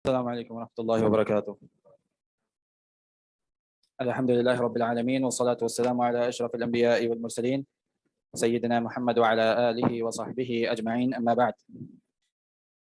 السلام عليكم ورحمة الله وبركاته. الحمد لله رب العالمين والصلاة والسلام على أشرف الأنبياء والمرسلين سيدنا محمد وعلى آله وصحبه أجمعين أما بعد.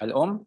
الأم.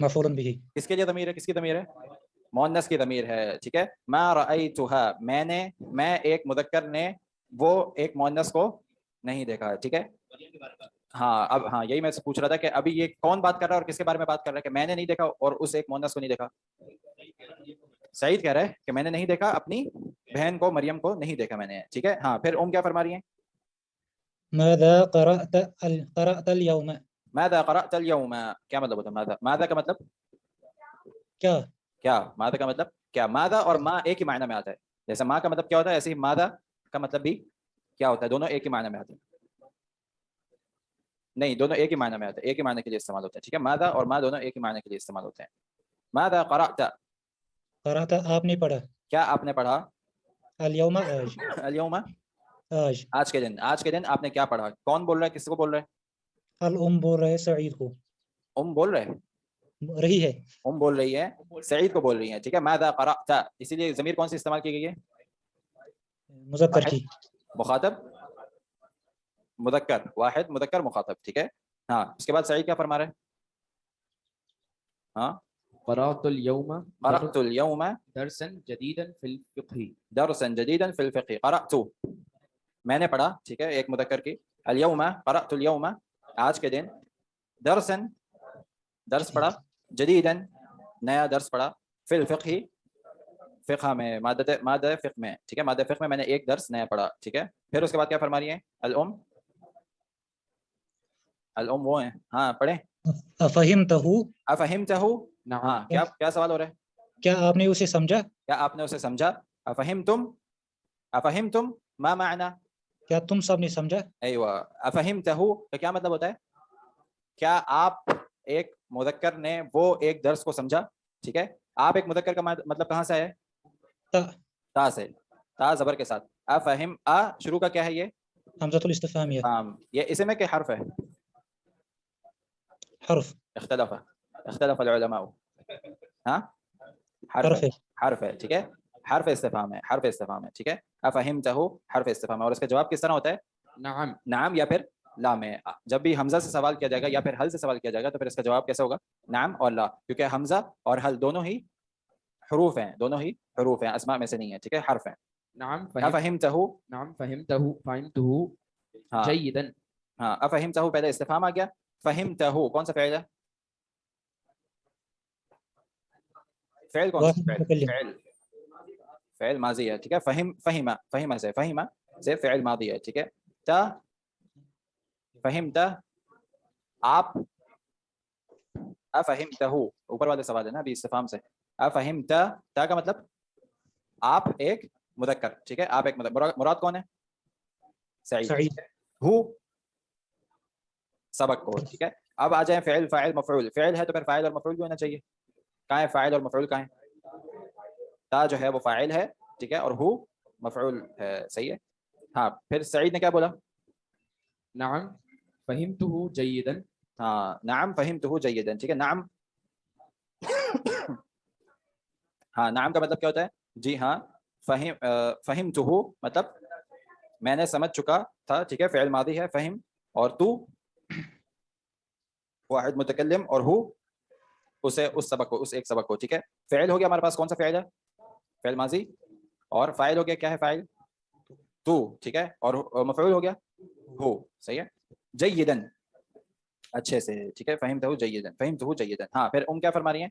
مفعول به کس کے لیے ضمیر ہے؟ کس کی ضمیر ہے؟ مؤنث کی ضمیر ہے، ٹھیک ہے. ما رأیتها، میں ایک مذکر نے وہ ایک مؤنث کو نہیں دیکھا ہے، ٹھیک ہے. ہاں اب ہاں یہی میں سے پوچھ رہا تھا کہ ابھی یہ کون بات کر رہا ہے اور کس کے بارے میں بات کر رہا ہے کہ میں نے نہیں دیکھا اور اس ایک مؤنث کو نہیں دیکھا؟ سعید کہہ رہا ہے کہ میں نے نہیں دیکھا، اپنی بہن کو مریم کو نہیں دیکھا میں نے، ٹھیک ہے. ہاں پھر کیا فرما رہی ہیں؟ ماذا قرأت اليوم ماذا قرأت اليوم، کیا مطلب ہوتا ہے ماذا کا مطلب کیا؟ ماذا کا مطلب کیا؟ ماذا اور ما ایک ہی معنی میں آتا ہے. جیسے ما کا مطلب کیا ہوتا ہے، ایسے ہی ماذا کا مطلب بھی کیا ہوتا ہے، دونوں ایک ہی معنی میں آتے ہیں. نہیں، دونوں ایک ہی معنی میں آتے ہیں، ایک ہی معنی کے لیے استعمال ہوتے ہیں، ٹھیک ہے. ماذا اور ما دونوں ایک ہی معنی کے لیے استعمال ہوتے ہیں. ماذا قرأت، قرأت آپ نے پڑھا، کیا آپ نے پڑھا؟ اليوم آج، اليوم آج. آج کے دن، آج کے دن آپ نے کیا پڑھا؟ کون بول رہا ہے؟ کس کو بول رہا ہے؟ الام بول رہے سعید کو، بول رہے ہیں، رہی ہے بول رہی ہے، سعید کو بول رہی ہیں، ٹھیک ہے. ماذا قرأت، اسی لیے ضمیر کون سی استعمال کی گئی ہے؟ مذکر کی. مخاطب مذکر، واحد مذکر مخاطب، ٹھیک ہے. ہاں اس کے بعد سعید کیا فرما رہے ہیں؟ ہاں قرأت اليوم قرأت اليوم درسا جديدا في الفقه. درسا جديدا في الفقه. قرأت میں نے پڑھا، ٹھیک ہے، ایک مذکر کی. اليوم قرأت اليوم آج کے دن. درسا درس پڑھا، جدیدا نیا درس پڑھا، فی الفقہ فقہ میں، مادہ فقہ میں، ٹھیک ہے. مادہ فقہ میں میں نے ایک درس نیا پڑھا، ٹھیک ہے. پھر اس کے بعد کیا فرما رہی ہیں؟ الام وہ ہیں، ہاں پڑھیں. افہمتہ، افہمتہ، نعم. ہاں کیا سوال ہو رہا ہے؟ کیا آپ نے اسے سمجھا؟ کیا آپ نے اسے سمجھا؟ افہمتم، افہمتم ما معنی؟ کیا تم سب نے سمجھا؟ ایوہ. افہمتہ کا کیا مطلب ہوتا ہے؟ کیا آپ ایک مذکر نے وہ ایک درس کو سمجھا، ٹھیک ہے. آپ ایک مذکر کا مطلب کہاں سے ہے؟ تا سے، تا زبر کے ساتھ. افہم، شروع کا کیا ہے یہ؟ حمزۃ الاستفہامیہ، یہ اسم ہے کہ حرف ہے؟ حرف. اختلف العلماء. ہاں حرف ہے. حرف ہے، ٹھیک ہے. حرف استفہام ہے، حرف استفہام ہے، ٹھیک ہے. افہمتہ حرف استفہام ہے، اور اس کا جواب کس طرح ہوتا ہے؟ نعم. نعم یا پھر لا میں. جب بھی حمزہ سے سوال کیا جائے گا یا پھر حل سے سوال کیا جائے گا تو پھر اس کا جواب کیسے ہوگا؟ نعم اور لا، کیونکہ حمزہ اور حل دونوں ہی حروف ہیں، دونوں ہی حروف ہیں، اسماء میں سے نہیں ہے، ٹھیک ہے، حرف ہیں. نعم افہمتہ، نعم فهمته جيدا. ہاں افہمتہ پہلے استفہام آ گیا. فہمتہ کون سا فعل ہے؟ فعل کون سا؟ فعل ماضی ہے، ٹھیک ہے. فہمہ سے فعل ماضی ہے، ٹھیک ہے. تا فہمتا، آپ افہمتہ اوپر والے سوال ہے نا ابھی استفہام سے. افہمتا، تا کا مطلب آپ ایک مذکر، ٹھیک ہے. آپ ایک مذکر، مراد کون ہے؟ سعید. ہو سبق کو، ٹھیک ہے. اب آ جائیں فعل، فاعل، مفعول. فعل ہے تو پھر فاعل اور مفعول بھی ہونا چاہیے. کہاں ہے فاعل اور مفعول؟ کہاں ہے؟ تا جو ہے وہ فاعل ہے، ٹھیک ہے، اور ہو مفعول ہے، صحیح ہے. ہاں پھر سعید نے کیا بولا؟ نعم فهمته جيدا. ہاں نعم فہمتہ جیدا، ٹھیک ہے. نعم ہاں نعم کا مطلب کیا ہوتا ہے؟ جی ہاں. فہمتہ مطلب میں نے سمجھ چکا تھا، ٹھیک ہے. فعل ماضی ہے فہم، اور تو واحد متکلم، اور ہو اسے اس سبق کو، اس ایک سبق کو، ٹھیک ہے. فعل ہو گیا ہمارے پاس، کون سا فعل ہے؟ فعل ماضی. اور فاعل ہو گیا، کیا ہے فاعل؟ تو، ٹھیک ہے. اور مفعول ہو گیا ہو، صحیح ہے. جیدن اچھے سے، ٹھیک ہے. فہمتہ جیدن، فہمتہ جیدن. ہاں پھر کیا فرما رہی ہیں؟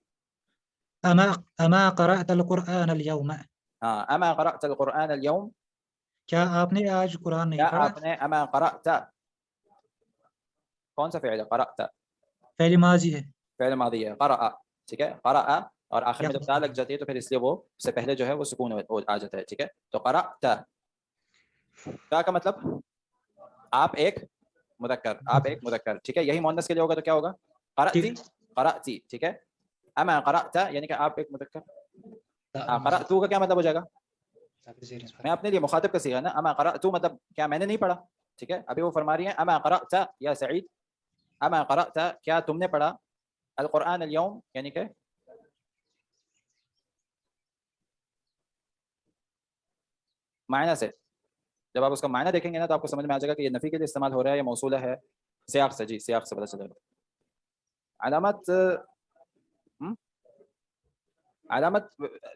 اما قرأت القرآن اليوم، ہاں اما قرأت القرآن اليوم، کیا آپ نے آج قرآن نہیں کیا پڑھا؟ آپ نے اما قرأت، کون سا فعل ہے؟ قرأت فعل ماضی ہے. فعل ماضی ہے. قرأ، ٹھیک ہے. قرأ، اور آخر میں جب تا لگ جاتی ہے تو پھر اس لیے وہ سے پہلے جو ہے وہ سکون آ جاتا ہے، ٹھیک ہے. تو قرأت، تا کا مطلب آپ ایک مذکر، آپ ایک مذکر، ٹھیک ہے. یہی مؤنث کے لیے ہوگا تو کیا ہوگا؟ قرأتی، قرأتی، ٹھیک ہے. اما قرأت یعنی کہ آپ ایک مذکر. قرأت کا کیا مطلب ہو جائے گا؟ میں اپنے لیے مخاطب کا صیغہ نا. اما قرأت مطلب کیا میں نے نہیں پڑھا، ٹھیک ہے. ابھی وہ فرما رہی ہیں اما قرأت یا سعید، اما قرأت کیا تم نے پڑھا القرآن اليوم، یعنی کہ معنی سے. جب آپ اس کا معنی دیکھیں گے نا تو آپ کو سمجھ میں آ جائے گا کہ یہ نفی کے لیے استعمال ہو رہا ہے یا موصولہ ہے. سیاق سے، جی سیاق سے پتہ چلے گا. علامت علامت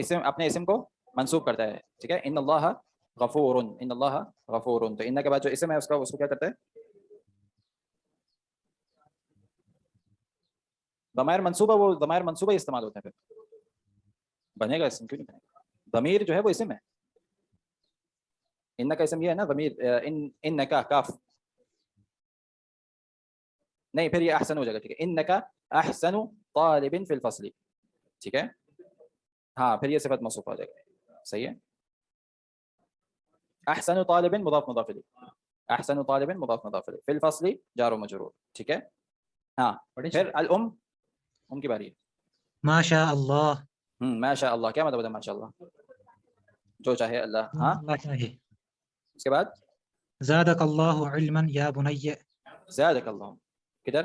اسم اپنے اسم کو منسوب کرتا ہے, ٹھیک ہے. ان اللہ غفور, ان اللہ غفور, تو ان کے بعد جو اسم ہے اس کو کیا کرتا ہے, ضمائر منصوبہ, وہ ضمائر منصوبہ ہی استعمال ہوتے ہیں, پھر بنے گا اسم, کیوں نہیں بنے گا, ضمیر جو ہے وہ اسم ہے. ان کا اسم یہ ہے نا ضمیر, ان کا کاف نہیں, پھر یہ احسن ہو جائے گا, ٹھیک ہے. ان کا احسن طالب فی الفصل, ٹھیک ہے. ہاں پھر یہ صفت موصوف ہو جائے گا, صحیح ہے. احسن طالب مضاف مضاف الیہ, احسن طالب مضاف مضاف الیہ, فی الفصل جار و مجرور, ٹھیک ہے. ہاں پھر الام, ام کی باری ہے. ما شاء اللہ, ما شاء اللہ, کیا مطلب ہے ما شاء اللہ, جو چاہے اللہ. ہاں اللہ چاہے. اس کے بعد زادک اللہ علما یا بنی, زادک اللہ, کدھر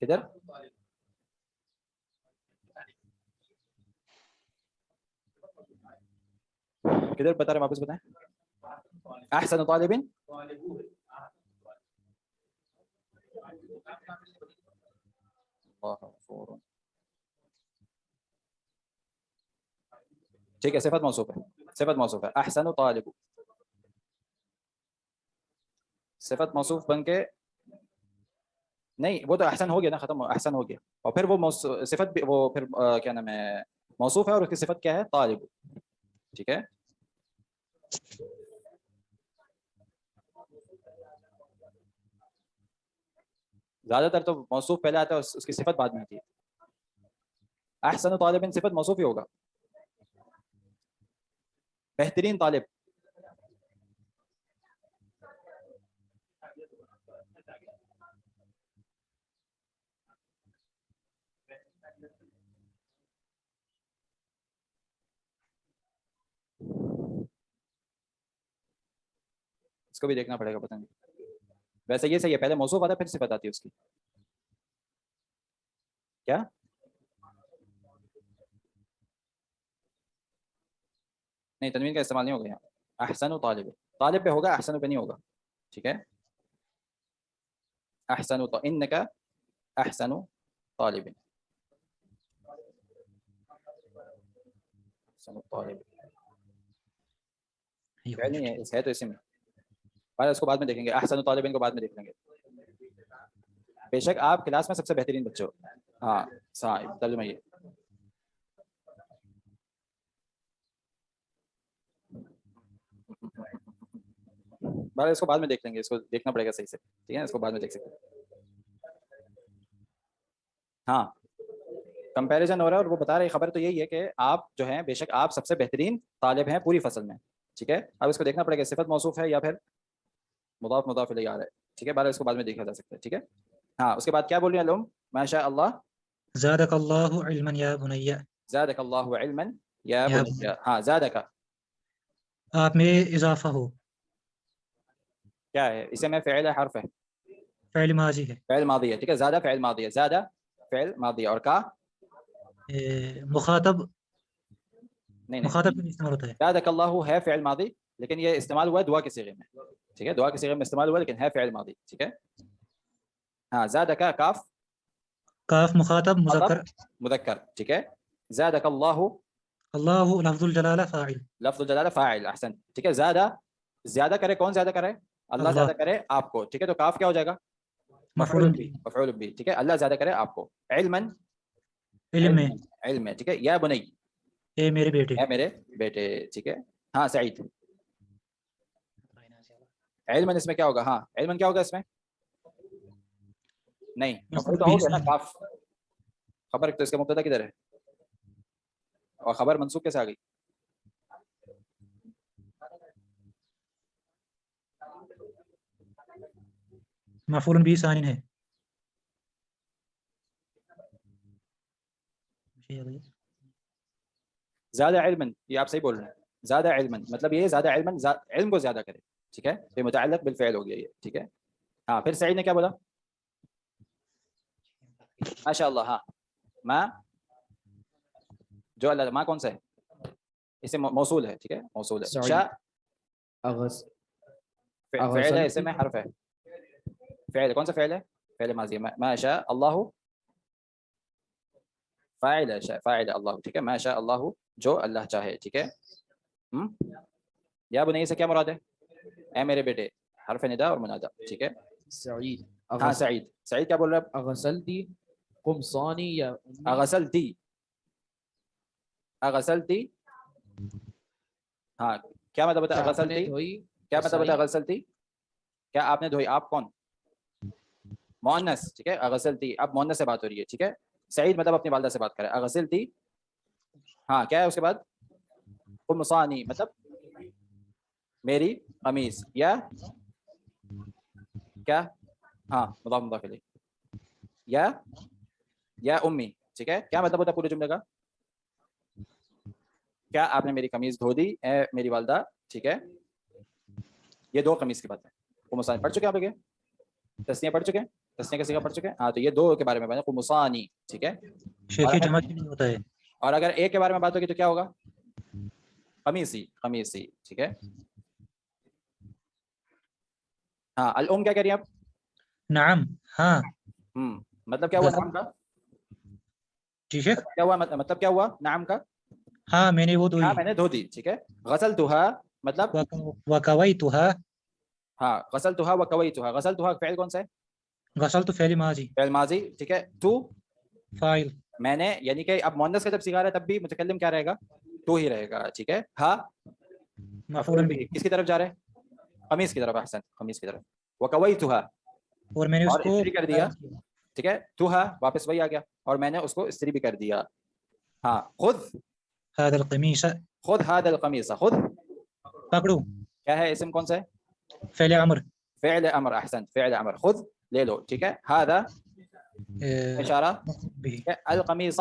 کدھر, کدھر بتا رہے ہیں, واپس بتائیں. احسن طالب, اللہ غفور, ٹھیک ہے. صفت موصوف ہے, صفت موصوف ہے. احسن طالب, صفت موصوف بن کے, نہیں وہ تو احسن ہو گیا نا, ختم, احسن ہو گیا. اور پھر وہ صفت بھی, وہ پھر کیا نام ہے, موصوف ہے, اور اس کی صفت کیا ہے, طالب, ٹھیک ہے. زیادہ تر تو موصوف پہلے آتا ہے, اس کی صفت بعد میں آتی ہے. احسن طالب صفت موصوف ہی ہوگا, بہترین طالب, اس کو بھی دیکھنا پڑے گا, پتہ نہیں. ویسے یہ صحیح ہے, پہلے موصوف آتا ہے پھر صفت آتی ہے اس کی. کیا نہیں, تنوین کا استعمال نہیں ہوگا یہاں. احسن طالب, طالب پہ ہوگا, احسن پہ نہیں ہوگا, ٹھیک ہے. احسن انک احسن طالب, احسن طالب فعل نہیں ہے, اس ہے تو اسم ہے. اس کو بعد میں دیکھیں گے, احسن طالب کو بعد میں دیکھ لیں گے. بے شک آپ کلاس میں سب سے بہترین بچے ہو. ہاں صاحب, ترجمہ یہ. بارہ اس کو بعد میں دیکھ لیں گے, اس کو دیکھنا پڑے گا صحیح سے, ٹھیک ہے. اس کو بعد میں دیکھ سکتے ہیں. ہاں کمپیریزن ہو رہا ہے, اور وہ بتا رہے خبر تو یہی ہے کہ آپ جو ہیں, بے شک آپ سب سے بہترین طالب ہیں پوری فصل میں, ٹھیک ہے. اب اس کو دیکھنا پڑے گا صفت موصوف ہے یا پھر مضاف مضاف الیہ آ رہا ہے, ٹھیک ہے. بارہ اس کو بعد میں دیکھا جا سکتا ہے, ٹھیک ہے. ہاں اس کے بعد کیا بول رہے ہیں علوم, ما شاء اللہ, زادک اللہ علما یا بنی, زادک اللہ علما یا یا بنی. ہاں زادک آپ میں اضافہ ہو, کیا ہے, اسے میں فعل ہے, حرف ہے, فعل ماضی ہے, فعل ماضی ہے, ٹھیک ہے. زیادہ فعل ماضی ہے, زیادہ فعل ماضی ہے, اور کا مخاطب, نہیں مخاطب نہیں, میں استعمال ہوتا ہے. زادک اللہ ہے فعل ماضی, لیکن یہ استعمال ہوا ہے دعا کے صیغے میں, ٹھیک ہے. دعا کے صیغے میں استعمال ہوا ہے, لیکن ہے فعل ماضی, ٹھیک ہے. ہاں زادک کاف, کاف مخاطب مذکر, مذکر, ٹھیک ہے. زادک اللہ, اللہ لفظ الجلالہ فاعل, لفظ الجلالہ فاعل, احسن, ٹھیک ہے. زیادہ, زیادہ کرے, کون زیادہ کرے, اللہ اللہ, زیادہ کرے آپ کو, ٹھیک ہے. تو کاف کیا ہو جائے گا, مفعول مفعول بھی, بھی, مفعول بھی, ٹھیک ہے. اللہ زیادہ کرے آپ کو, علما, علم میں, علم میں, ٹھیک ہے. یا بنی, اے میرے بیٹے, اے میرے بیٹے, ٹھیک ہے. ہاں سعید, علما اس میں کیا ہوگا, ہاں علما کیا ہوگا اس میں, نہیں مفعول مفعول تو بھی ہو گیا نا, ثانی, کاف خبر, تو اس کا مبتدا کدھر ہے, اور خبر منصوب کیسے آ گئی. مفعول بھی ثانی ہے. زیادہ علما, یہ آپ صحیح بول رہے ہیں, زیادہ علما مطلب یہ زیادہ علما, علم کو زیادہ کرے, ٹھیک ہے. یہ متعلق بالفعل ہو گیا یہ, ٹھیک ہے. ہاں پھر سعید نے کیا بولا, ماشاء اللہ. ہاں ما, جو اللہ, ماں کون سا ہے, اسے موصول ہے, ٹھیک ہے, موصول ہے. سعید, شاء فعل ہے, اسے میں اغسلت, حرف ہے, فعل کون سا فعل ہے, فعل ماضی ہے. ما شاء اللہ فاعل ہے، فاعل ہے اللہ، ٹھیک ہے، ما شاء اللہ جو اللہ چاہے، ٹھیک ہے. یا بنی سے کیا مراد ہے؟ اے میرے بیٹے، حرف ندا اور منادا، ٹھیک ہے. سعید ہاں سعید، سعید کیا بول رہا ہے؟ اغسلتی قمصانی یا امی اغسلتی، اغسلتی، ہاں کیا مطلب ہوتا ہے کیا آپ نے اغسلتی؟ دھوئی؟ کیا مطلب ہوتا ہے سعید اغسلتی؟ کیا آپ نے دھوئی؟ آپ کون؟ مؤنث، ٹھیک ہے، اغسلتی، اب مؤنث سے بات ہو رہی ہے، ٹھیک ہے. سعید مطلب اپنی والدہ سے بات کرے، اغسلتی، ہاں کیا ہے اس کے بعد؟ قمصانی مطلب میری قمیص، یا کیا؟ ہاں مضاف مضاف الیہ، یا امی، ٹھیک ہے. کیا مطلب ہوتا ہے پورے جملے کا؟ کیا آپ نے میری قمیض دھو دی اے میری والدہ، ٹھیک ہے. یہ دو قمیض کی بات ہے. قمصانی پڑھ چکے آپ لوگ؟ تسنیہ پڑھ چکے ہیں؟ تسنیہ کا صیغہ پڑھ چکے ہیں؟ ہاں تو یہ دو کے بارے میں بات ہے، قمصانی، ٹھیک ہے. شیخ یہ جمع کیوں نہیں ہوتا ہے؟ اور اگر ایک کے بارے میں بات ہوگی تو کیا ہوگا؟ قمیصی، قمیصی، ٹھیک ہے. ہاں الام کیا کہہ رہی ہیں آپ؟ نعم ہاں. مطلب کیا ہوا غسل نام کا؟ جی شیخ. کیا ہوا مطلب کیا ہوا نام کا؟ ہاں میں نے وہ دھوئی. ہاں میں نے دھو دی، ٹھیک ہے. غسلتها مطلب وکویتها. ہاں غسلتها وکویتها، غسلتها فعل کون سا ہے؟ غسلت فعل ماضی. فعل ماضی، ٹھیک ہے. تو فاعل. میں نے، یعنی کہ اب مؤنث کا جب صیغہ ہے تب بھی متکلم کیا رہے گا؟ تو ہی رہے گا، ٹھیک ہے. ہاں مفعول به. کس کی طرف جا رہے ہیں؟ قمیص کی طرف، احسن، قمیص کی طرف. وکویتها، اور میں نے اس اور کو استری کر دیا، ٹھیک ہے. توہا واپس وہی آ گیا، اور میں نے اس کو استری بھی کر دیا. ہاں خذ، هذا القميص. خذ هذا القمیص، خذ پکڑو. کیا ہے؟ اسم کون سا ہے؟ فعل امر. فعل امر، احسن، فعل امر. خذ لے لو، ٹھیک ہے. هذا اشارہ، به ٹھیک ہے. القمیص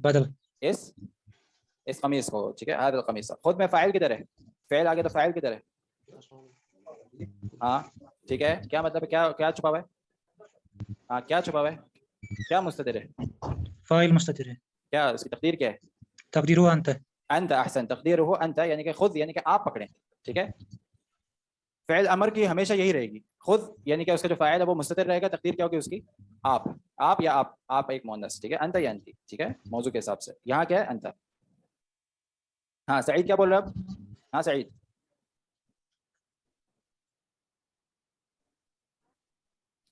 بدل. اس قمیص کو، ٹھیک ہے. هذا القمیص، خود میں فاعل کدھر ہے؟ فعل آگے تو فاعل کدھر ہے؟ ہاں ٹھیک ہے. کیا مطلب ہے؟ کیا چھپا ہوا ہے؟ ہاں کیا چھپا ہوا ہے؟ کیا مستتر ہے؟ فاعل مستتر ہے. کیا اس کی تقدیر کیا ہے؟ تقدیره انت. انت، احسن، تقدیره انت، یعنی کہ خود، یعنی کہ آپ پکڑیں، ٹھیک ہے. فعل امر کی ہمیشہ یہی رہے گی، خود، یعنی کہ اس کا جو فاعل ہے وہ مستتر رہے گا. تقدیر کیا ہوگی اس کی؟ آپ یا آپ ایک مؤنث، ٹھیک ہے. انت یا انتی، ٹھیک ہے، موضوع کے حساب سے. یہاں کیا ہے؟ انت. ہاں سعید کیا بول رہے ہیں اب؟ ہاں سعید،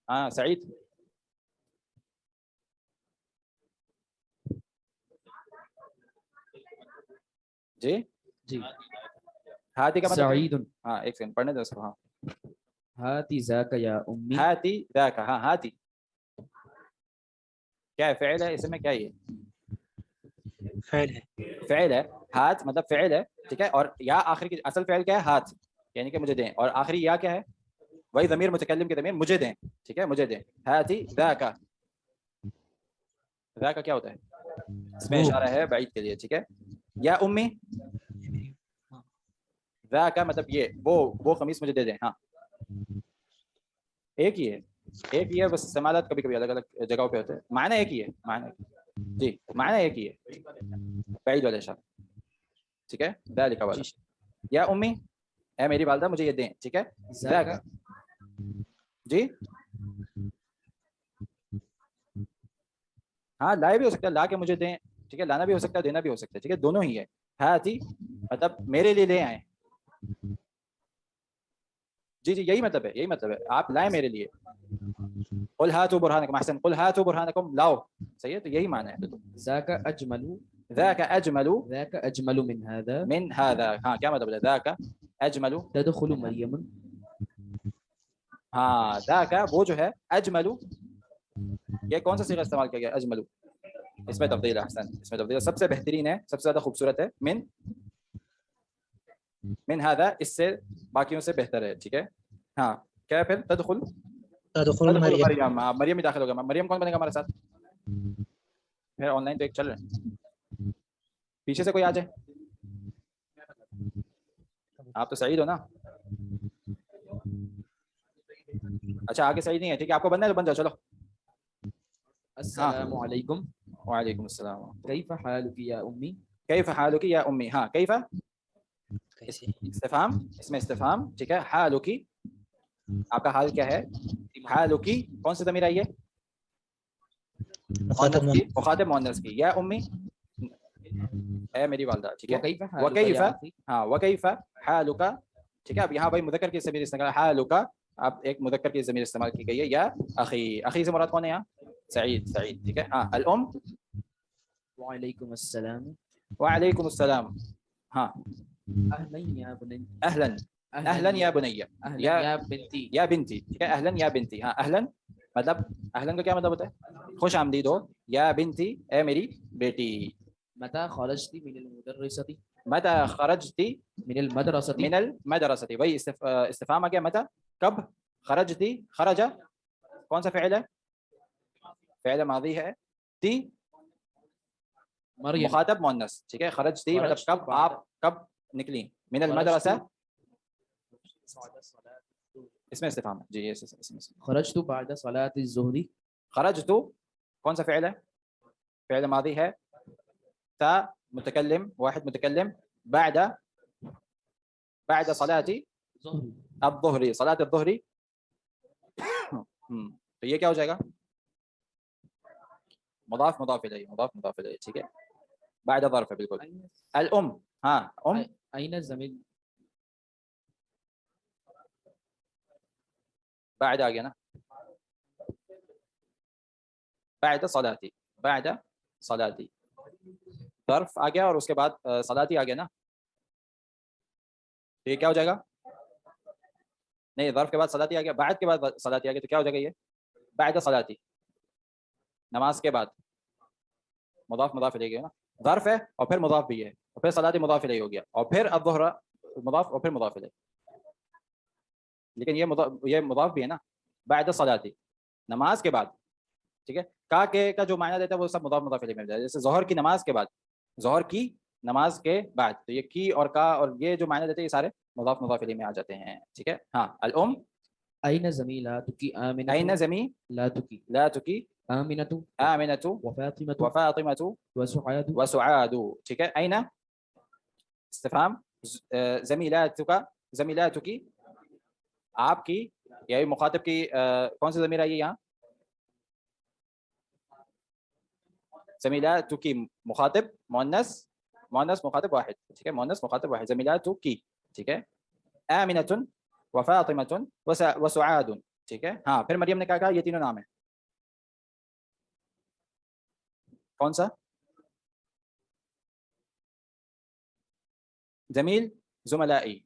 ہاں سعید، جی جی ہاتی کا مطلب سعید ہاں ایک سیکنڈ پڑھنے دو اس کو. ہاں ہاتی ذاک یا امی ہاتی ذاک، ہاں ہاتی کیا ہے؟ فعل ہے، اس میں کیا ہے؟ فعل ہے. فعل ہے. ہاتھ مطلب فعل ہے، ٹھیک ہے. اور یا آخری کی اصل فعل کیا ہے؟ ہاتھ، یعنی کہ مجھے دیں. اور آخری یا کیا ہے؟ وہی ضمیر متکلم کی ضمیر، مجھے دیں، ٹھیک ہے، مجھے دیں. ہاتی ذاک، ذاک کیا ہوتا ہے؟ اس میں وہ. اشارہ ہے بعید کے لیے، ٹھیک ہے. یا امی، ذاک مطلب یہ وہ قمیص مجھے دے دیں. ہاں ایک ہی ہے، ایک ہی ہے، بس استعمالات کبھی کبھی الگ الگ جگہوں پہ ہوتے ہیں. معنی ایک ہی ہے، معنی جی معنی ایک ہی ہے، بعید والا اشارہ، ٹھیک ہے. ذالک والا. یا امی، اے میری والدہ مجھے یہ دیں، ٹھیک ہے. ذاک، جی ہاں لائے بھی ہو سکتا ہے، لا کے مجھے دیں، ٹھیک ہے. لانا بھی ہو سکتا ہے، دینا بھی ہو سکتا ہے، ٹھیک ہے. دونوں ہی ہے. ہاتی مطلب میرے لیے لے آئیں، جی یہی مطلب ہے، یہی مطلب ہے، آپ لائیں میرے لیے. قل هاتوا برهانكم، احسن، قل هاتوا برهانكم، لاؤ، صحیح ہے. تو یہی معنی ہے. ذاک اجمل ذاك اجمل ذاک اجمل من هذا من هذا، ہاں کیا مطلب ہے؟ ذاك اجمل، تدخل مریم ہاں ذاك وہ جو ہے، اجمل یہ کون سا صیغہ استعمال کیا گیا؟ اجمل، اس میں تفضیل، احسن، اس میں تفضیل، سب سے بہترین ہے، سب سے زیادہ خوبصورت ہے. من هذا اس سے باقیوں سے بہتر ہے، ٹھیک ہے. ہاں کیا ہے پھر؟ تدخل تدخل مریم. مریم، مریم ہی داخل ہوگا. مریم کون بنے گا ہمارے ساتھ؟ پھر آن لائن تو ایک چل رہے ہیں، پیچھے سے کوئی آ جائے. آپ تو سعید ہو نا؟ اچھا آگے صحیح نہیں ہے، ٹھیک ہے. آپ کو بننا ہے تو بن جاؤ، چلو. السلام علیکم وعلیکم السلام. کیف حالک یا امی کیف حالک یا امی، ہاں کیف کیسے؟ استفہام، اس میں استفہام، ٹھیک ہے. حالکی آپ کا حال کیا ہے؟ حالکی کون سی ضمیر آئی ہے؟ مخاطب مؤنث کی مخاطب مؤنث کی یا امی اے میری والدہ ٹھیک ہے وكيف حالك وكيف يا أخي ہاں وكيف حالك ٹھیک ہے اب یہاں بھائی مذکر کی ضمیر استعمال حالك اب ایک مذکر کی ضمیر استعمال کی گئی ہے یا اخی اخی سے مراد کون ہے یہاں سعید سعید ٹھیک ہے ہاں الام وعليكم السلام وعلیکم السلام ہاں أهلا يا بني اہلا اہلا یا بنی أهلا يا بنتي یا بنتی ٹھیک ہے اہلا یا بنتی ہاں اہلا مطلب اہلا کا کیا مطلب ہوتا ہے خوش آمدید ہو یا بنتی اے میری بیٹی متى خرجت من المدرسة متى خرجتی من المدرسة من المدرسة وہی استفہام آ گیا متى کب خرجتی خرج کون سا فعل ہے فعل ماضی ہے تی مريم مخاطب مؤنث ٹھیک ہے خرجتی مطلب خرجت کب بعد- آپ کب نکلی من المدرسة اس میں استفہام ہے جی اس میں خرجت بعد صلاة الظهر خرجت کون سا فعل ہے فعل ماضی ہے تا متکلم واحد متکلم بعد صلاة ظهر الظهر صلاة الظهر تو یہ کیا ہو جائے گا مضاف مضاف الیہ مضاف مضاف الیہ ٹھیک ہے بعد ظرف ہے بالکل الام ہاں ام أين الزميل بعد آ گیا نا بعد صلاتي بعد صلاتي ظرف آ گیا اور اس کے بعد صلاتی آ گیا نا تو یہ کیا ہو جائے گا نہیں ظرف کے بعد صلاتی آ گیا بعد کے بعد صلاتی آ گیا تو کیا ہو جائے گا یہ بعد صلاتی نماز کے بعد مضاف مضاف الیہ نا ظرف ہے اور پھر مضاف بھی ہے اور پھر صلاتی مضاف الیہ ہو گیا اور پھر الظہر مضاف اور پھر مضاف الیہ لیکن یہ مضاف بھی ہے نا بعد صلاتی نماز کے بعد ٹھیک ہے کا کے کا جو معنی دیتا ہے وہ سب مضاف مضاف الیہ میں جائے جیسے ظہر کی نماز کے بعد ظہر کی نماز کے بعد تو یہ کی اور کا اور یہ جو معنی دیتے ہیں یہ سارے مضاف مضاف الیہ میں آ جاتے ہیں ٹھیک ہے ہاں الام أين زميلاتك آمنة این زمی لا تكي لا تکی آمنة آمنة وفاطمة وفاطمة وسعاد وسعاد ٹھیک ہے این استفهام زمیلاتک آپ کی یا مخاطب کی کون سی ضمیر آئی ہے یہاں زمیلاتک مخاطب مؤنث مخاطب واحد ٹھیک ہے مؤنث مخاطب واحد زمیلاتک ٹھیک ہے آمنة وفاطمة وسعاد ٹھیک ہے ہاں پھر مریم نے کیا کہا یہ تینوں نام ہیں کون سا زمیل زملائی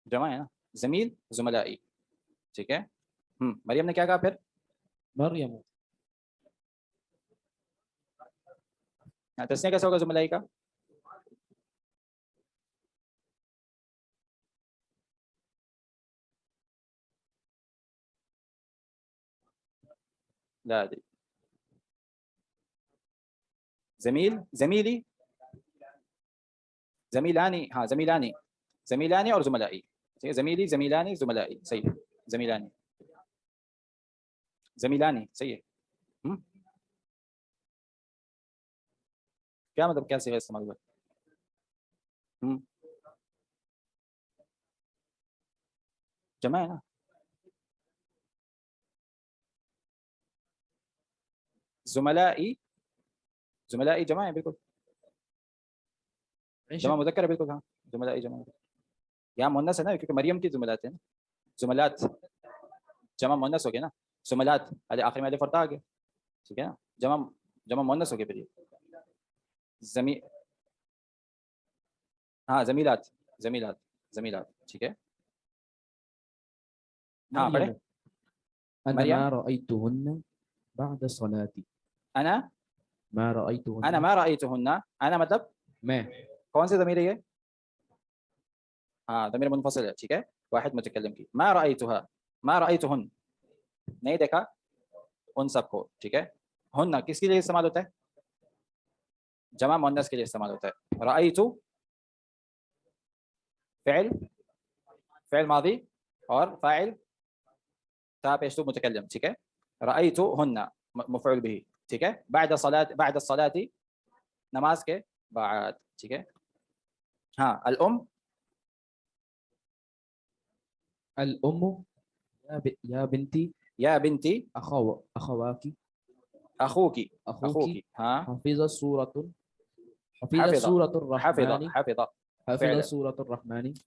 جمع ہے نا زمیل زملائی ٹھیک ہے مریم نے کیا کہا پھر مريم تسنیہ کیسا ہوگا زملائی کا لا ادري زمیل زمیلی زمیلانی ہاں زمیلانی اور زملائی ٹھیک ہے زمیلی زمیلانی زملائی صحیح ہے زمیلانی صحیح ہے کیا مطلب کیا صیغہ استعمال ہوا جمع ہے نا زملائی جمع ہے بالکل جمع مذکر ہے بالکل ہاں زملائی جمع یہاں مؤنث ہے نا کیونکہ مریم کی زملات ہیں نا زملات جمع مؤنث ہو گیا نا زملات آخر میں الف اور تا آ گیا ٹھیک ہے نا جمع مؤنث ہو گیا پھر یہ ہاں زمیلات ٹھیک ہے ہاں پڑھیں أنا مريم. ما رأيتهن بعد صلاتي انا ما رأيتهن انا ما رأيتهن انا مطلب ما کون سی ضمیر ہے یہ ہاں ضمیر منفصل ہے ٹھیک ہے واحد متکلم کی ما رأيتهن نہیں دیکھا ان سب کو ٹھیک ہے ہن کس کے لیے استعمال ہوتا ہے جمع مؤنث کے لیے استعمال ہوتا ہے رأيت فعل ماضی اور فاعل تا پیشتو متکلم ٹھیک ہے رأيتهن مفعول به ٹھیک ہے بعد الصلاة نماز کے بعد ٹھیک ہے ہاں الام يا بنتي يا بنتي أخواك أخوك أخوك ها حفظ سورة حفظ سورة حفظ الرحمن حفظ حفظ فعلا سورة الرحمن.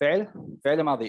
فعل ماضي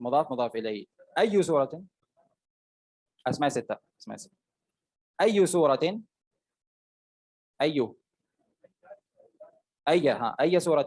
مضاف إليه أي سورة أسماء ستة أي سورة أي سورة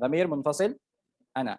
ضمير منفصل أنا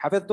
حفظت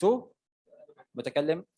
تو متكلم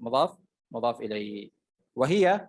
مضاف إليه وهي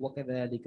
وكذلك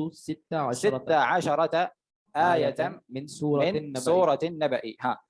حفظت 16 آية من سورة من النبأ. سورة النبأ ها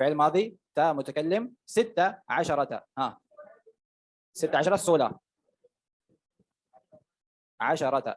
فعل ماضي تا متكلم 16 ها 16 16 10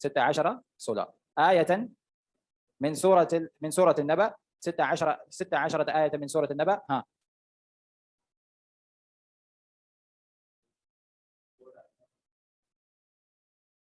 16 16 آية من سورة النبأ 16 آية من سورة النبأ ها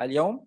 اليوم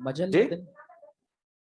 مجلة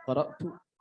قرأت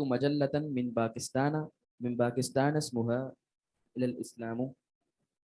مجلة من باكستان اسمها إلى الإسلام.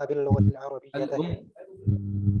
باللغة العربية الأم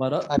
قرأت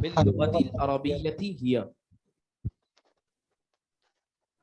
باللغة العربية هي.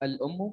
الأم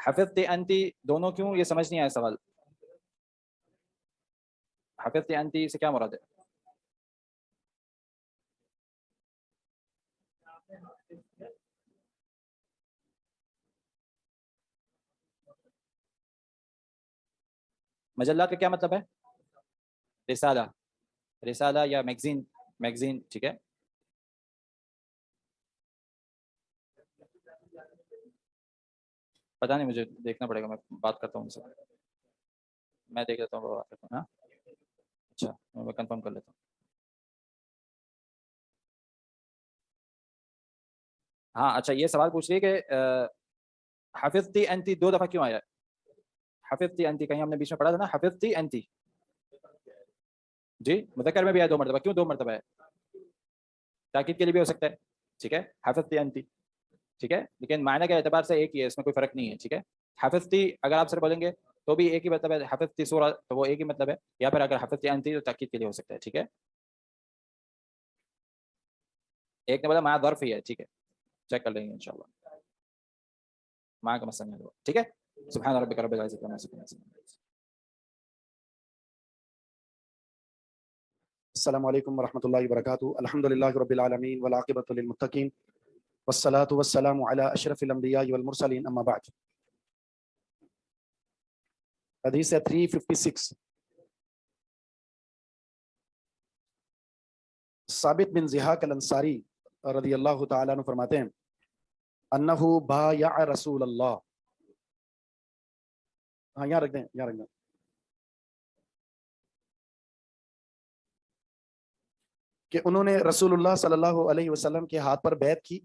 حفظتی انتی دونوں کیوں؟ یہ سمجھ نہیں آیا سوال. حفظتی انتی سے کیا مراد ہے؟ مجلات کا کیا مطلب ہے؟ رسالہ، رسالہ یا میگزین، میگزین ٹھیک ہے. پتہ نہیں، مجھے دیکھنا پڑے گا، میں بات کرتا ہوں ان سے، میں دیکھ لیتا ہوں، بات کرتا ہوں. ہاں اچھا میں کنفرم کر لیتا ہوں. ہاں اچھا یہ سوال پوچھ رہی ہے کہ حفظتی انتی دو دفعہ کیوں آیا ہے؟ حفظتی انتی کہیں ہم نے بیچ میں پڑھا تھا نا، حفظتی انتی جی مذکر میں بھی آیا 2 مرتبہ، کیوں 2 مرتبہ ہے؟ تاکید کے لیے بھی ہو سکتا ہے، ٹھیک ہے. حفظتی انتی ٹھیک ہے، لیکن معنی کے اعتبار سے ایک ہی ہے، اس میں کوئی فرق نہیں ہے، ٹھیک ہے. حفظتی اگر آپ صرف بولیں گے تو بھی ایک ہی مطلب ہے، حفظتی سورہ تو وہ ایک ہی مطلب ہے، یا پھر اگر حفظتی انتی تو تاکید کے لیے ہو سکتا ہے، ٹھیک ہے. ایک نے بولا ماں ظرف ہی ہے، ٹھیک ہے چیک کر لیں گے انشاءاللہ، ماں کا مسئلہ نہیں، ٹھیک ہے. سبحان ربک رب العزت عما یصفون. السلام علیکم ورحمۃ اللہ وبرکاتہ. الحمد للہ رب العالمین والعاقبۃ للمتقین والصلاة والسلام علی اشرف الانبیاء والمرسلین، اما بعد. حدیث ہے 356. ثابت بن ضحاک الانصاری رضی اللہ تعالیٰ عنہ فرماتے ہیں انہ بایع رسول اللہ. ہاں یہاں رکھ دیں، یہاں رکھ دیں. کہ انہوں نے رسول اللہ صلی اللہ علیہ وسلم کے ہاتھ پر بیعت کی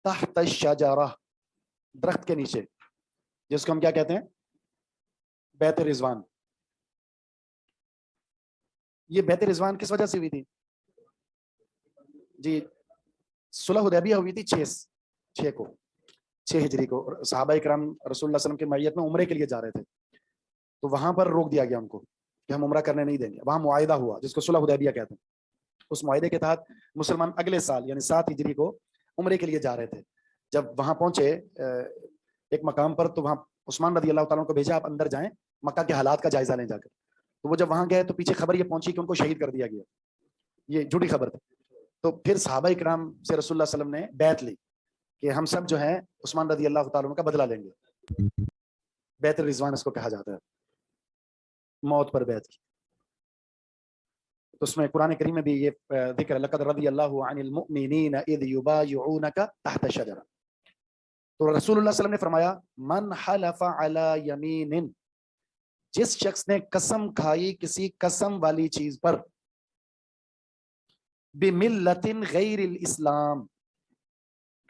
تحت الشجرہ، درخت کے نیچے، جس کو ہم کیا کہتے ہیں؟ بیعت رضوان. یہ بیعت رضوان کس وجہ سے ہوئی تھی؟ جی صلح حدیبیہ ہوئی تھی 6 ہجری کو. صحابہ کرام رسول اللہ صلی اللہ علیہ وسلم کے معیت میں عمرے کے لیے جا رہے تھے، تو وہاں پر روک دیا گیا ان کو کہ ہم عمرہ کرنے نہیں دیں گے. وہاں معاہدہ ہوا جس کو صلح حدیبیہ کہتے ہیں. اس معاہدے کے تحت مسلمان اگلے سال یعنی 7 ہجری کو عمرے کے لیے جا رہے تھے. جب وہاں پہنچے ایک مقام پر، تو وہاں عثمان رضی اللہ تعالیٰ کو بھیجا آپ اندر جائیں، مکہ کے حالات کا جائزہ لیں جا کر. تو وہ جب وہاں گئے تو پیچھے خبر یہ پہنچی کہ ان کو شہید کر دیا گیا. یہ جھوٹی خبر تھی. تو پھر صحابہ کرام سے رسول اللہ صلی اللہ علیہ وسلم نے بیعت لی کہ ہم سب جو ہیں عثمان رضی اللہ تعالیٰ کا بدلہ لیں گے. بیعت رضوان اس کو کہا جاتا ہے، موت پر بیعت کی. تو اس میں قرآن کریم میں بھی یہ ذکر ہے لقد رضی اللہ عن المؤمنین اذ یبایعونک تحت الشجرہ. تو رسول اللہ صلی اللہ علیہ وسلم نے فرمایا من حلف علی یمین، جس شخص نے قسم کھائی کسی قسم والی چیز پر، بملت غیر الاسلام،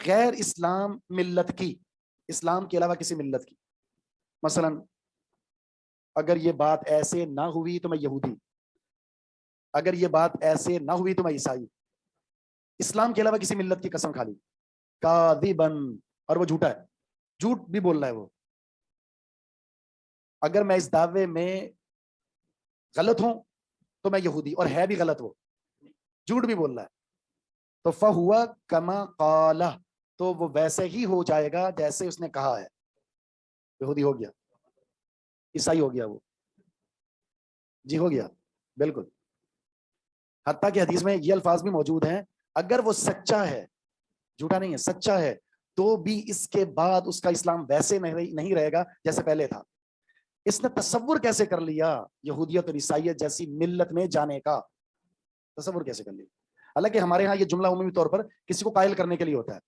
غیر اسلام ملت کی، اسلام کے علاوہ کسی ملت کی. مثلا اگر یہ بات ایسے نہ ہوئی تو میں یہودی، اگر یہ بات ایسے نہ ہوئی تو میں عیسائی. اسلام کے علاوہ کسی ملت کی قسم کھا لی، کاذبن، اور وہ جھوٹا ہے، جھوٹ بھی بول رہا ہے وہ. اگر میں اس دعوے میں غلط ہوں تو میں یہودی، اور ہے بھی غلط، وہ جھوٹ بھی بول رہا ہے. تو فہوا کما قالہ، تو وہ ویسے ہی ہو جائے گا جیسے اس نے کہا ہے. یہودی ہو گیا، عیسائی ہو گیا وہ، جی ہو گیا بالکل. حتیٰ کہ حدیث میں یہ الفاظ بھی موجود ہیں اگر وہ سچا ہے، جھوٹا نہیں ہے، سچا ہے، تو بھی اس کے بعد اس کا اسلام ویسے نہیں رہے گا جیسے پہلے تھا. اس نے تصور کیسے کر لیا یہودیت اور عیسائیت جیسی ملت میں جانے کا؟ تصور کیسے کر لیا؟ حالانکہ ہمارے ہاں یہ جملہ عمومی طور پر کسی کو قائل کرنے کے لیے ہوتا ہے.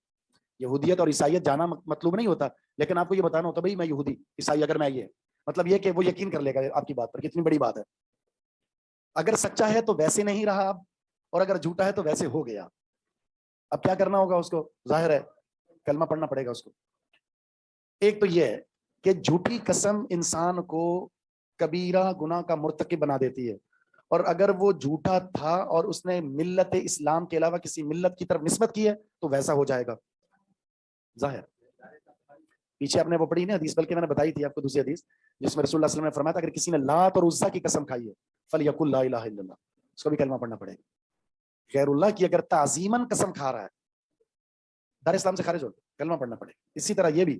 یہودیت اور عیسائیت جانا مطلوب نہیں ہوتا، لیکن آپ کو یہ بتانا ہوتا بھائی میں یہودی عیسائی اگر میں یہ، مطلب یہ کہ وہ یقین کر لے گا آپ کی بات پر، کتنی بڑی بات ہے. اگر سچا ہے تو ویسے نہیں رہا اب، اور اگر جھوٹا ہے تو ویسے ہو گیا. اب کیا کرنا ہوگا اس کو؟ ظاہر ہے کلمہ پڑھنا پڑے گا اس کو. ایک تو یہ ہے کہ جھوٹی قسم انسان کو کبیرہ گناہ کا مرتکب بنا دیتی ہے، اور اگر وہ جھوٹا تھا اور اس نے ملت اسلام کے علاوہ کسی ملت کی طرف نسبت کی ہے تو ویسا ہو جائے گا ظاہر. پیچھے آپ نے وہ پڑھی نا حدیث، بلکہ میں نے بتائی تھی آپ کو دوسری حدیث، جس میں رسول اللہ صلی اللہ علیہ وسلم نے فرمایا تھا اگر کسی نے لات اور عزا کی قسم کھائی ہے فلیقل لا الہ الا اللہ، اس کو بھی کلمہ پڑھنا پڑے گا. غیر اللہ کی اگر تعظیماً قسم کھا رہا ہے، دار اسلام سے خارج ہو، کلمہ پڑھنا پڑے گا. اسی طرح یہ بھی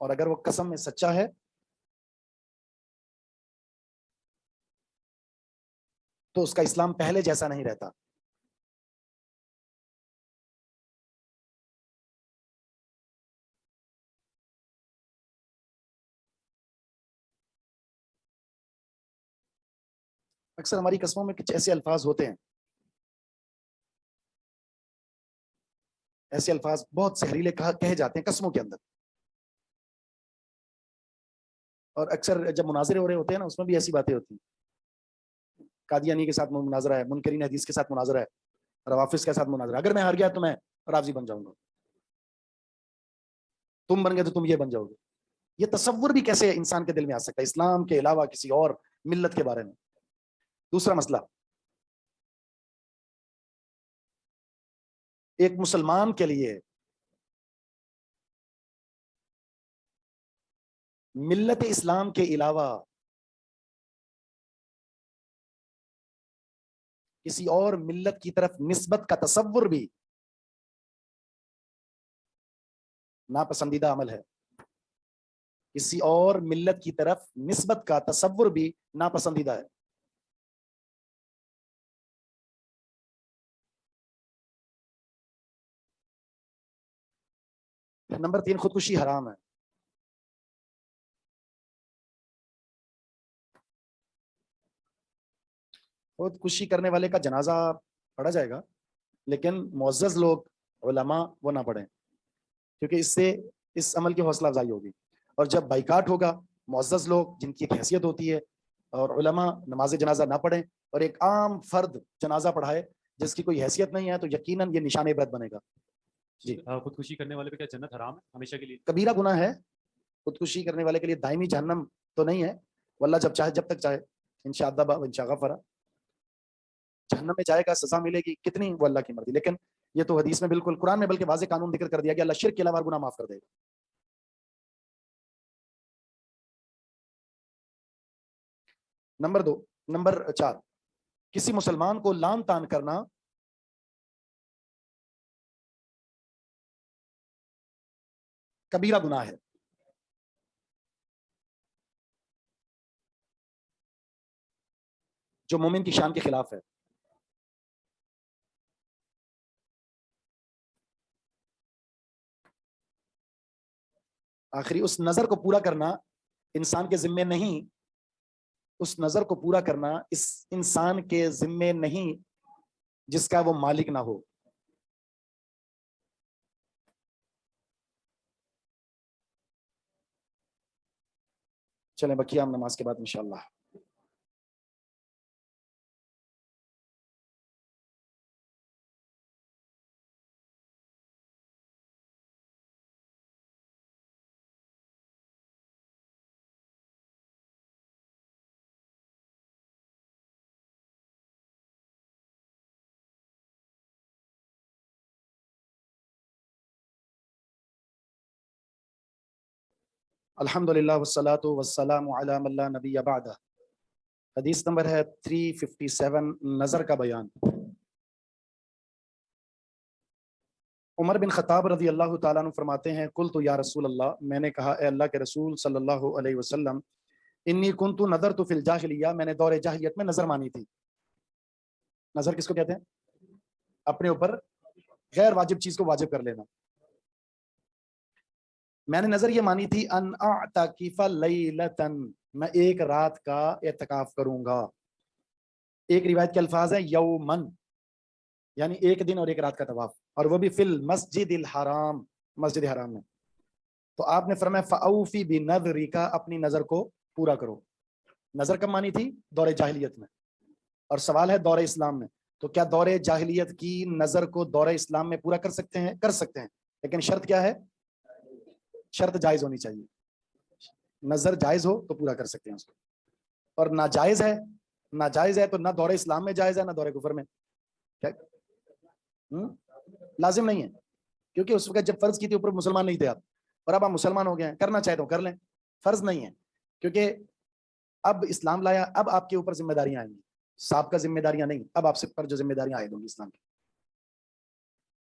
اور اگر وہ قسم میں سچا ہے تو اس کا اسلام پہلے جیسا نہیں رہتا. اکثر ہماری قسموں میں کچھ ایسے الفاظ ہوتے ہیں، ایسے الفاظ بہت زہریلے کہے جاتے ہیں قسموں کے اندر. اور اکثر جب مناظرے ہو رہے ہوتے ہیں نا، اس میں بھی ایسی باتیں ہوتی ہیں. قادیانی کے ساتھ مناظرہ ہے، منکرین حدیث کے ساتھ مناظرہ ہے، روافظ کے ساتھ مناظرہ ہے. اگر میں ہار گیا تو میں رافضی بن جاؤں گا، تم بن گئے تو تم یہ بن جاؤ گے. یہ تصور بھی کیسے انسان کے دل میں آ سکتا ہے اسلام کے علاوہ کسی اور ملت کے بارے میں. دوسرا مسئلہ، ایک مسلمان کے لیے ملت اسلام کے علاوہ کسی اور ملت کی طرف نسبت کا تصور بھی ناپسندیدہ عمل ہے. کسی اور ملت کی طرف نسبت کا تصور بھی ناپسندیدہ ہے. نمبر 3، خودکشی حرام ہے. خودکشی کرنے والے کا جنازہ پڑھا جائے گا، لیکن معزز لوگ علماء وہ نہ پڑھیں، کیونکہ اس سے اس عمل کی حوصلہ افزائی ہوگی. اور جب بائیکاٹ ہوگا، معزز لوگ جن کی ایک حیثیت ہوتی ہے اور علماء نماز جنازہ نہ پڑھیں اور ایک عام فرد جنازہ پڑھائے جس کی کوئی حیثیت نہیں ہے، تو یقیناً یہ نشان عبرت بنے گا. جی، خودکشی کرنے والے پہ کیا جنت حرام ہے ہمیشہ کے لیے؟ کبیرہ گناہ ہے. خودکشی کرنے والے کے لیے دائمی جہنم تو نہیں ہے، واللہ جب چاہے جب تک چاہے انشاء اللہ انشاء غفر جہنم میں جائے گا، سزا ملے گی کتنی وہ اللہ کی مرضی. لیکن یہ تو حدیث میں بالکل، قرآن میں بلکہ واضح قانون ذکر کر دیا گیا، اللہ شرک کے علاوہ گناہ معاف کر دے گا. نمبر 4، کسی مسلمان کو لان تان کرنا کبیرہ گناہ ہے. جو مومن کی شان کے خلاف ہے. آخری اس نظر کو پورا کرنا انسان کے ذمے نہیں، اس نظر کو پورا کرنا اس انسان کے ذمے نہیں جس کا وہ مالک نہ ہو. چلیں بقیہ ہم نماز کے بعد انشاءاللہ. الحمدللہ والصلاۃ والسلام علی من لا نبی بعدہ. حدیث نمبر ہے 357، نظر کا بیان. عمر بن خطاب رضی اللہ تعالیٰ عنہ فرماتے ہیں، قلت یا رسول اللہ، میں نے کہا اے اللہ کے رسول صلی اللہ علیہ وسلم، انی کنت نظرت فی الجاہلیہ، میں نے دور جاہلیت میں نظر مانی تھی. نظر کس کو کہتے ہیں؟ اپنے اوپر غیر واجب چیز کو واجب کر لینا. میں نے نظر یہ مانی تھی ان اعتکف لیلتن، میں ایک رات کا اعتکاف کروں گا. ایک روایت کے الفاظ ہیں یومن، یعنی ایک دن اور ایک رات کا طواف، اور وہ بھی فی المسجد الحرام، مسجد حرام میں. تو آپ نے فرمایا فاوفی بنظرک، اپنی نظر کو پورا کرو. نظر کب مانی تھی؟ دور جاہلیت میں. اور سوال ہے دور اسلام میں، تو کیا دور جاہلیت کی نظر کو دور اسلام میں پورا کر سکتے ہیں؟ کر سکتے ہیں، لیکن شرط کیا ہے؟ شرط جائز ہونی چاہیے. نظر جائز ہو تو پورا کر سکتے ہیں اس کو، اور ناجائز ہے تو نہ دور اسلام میں جائز ہے نہ دور کفر میں. کیا لازم نہیں ہے، کیونکہ اس وقت جب فرض کی تھی اوپر مسلمان نہیں تھے آپ، اور اب آپ مسلمان ہو گئے ہیں، کرنا چاہے تو کر لیں، فرض نہیں ہے. کیونکہ اب اسلام لایا، اب آپ کے اوپر ذمہ داریاں آئیں گی، سابقہ ذمہ داریاں نہیں، اب آپ سے پر جو ذمہ داریاں عائد ہوں گی اسلام کی.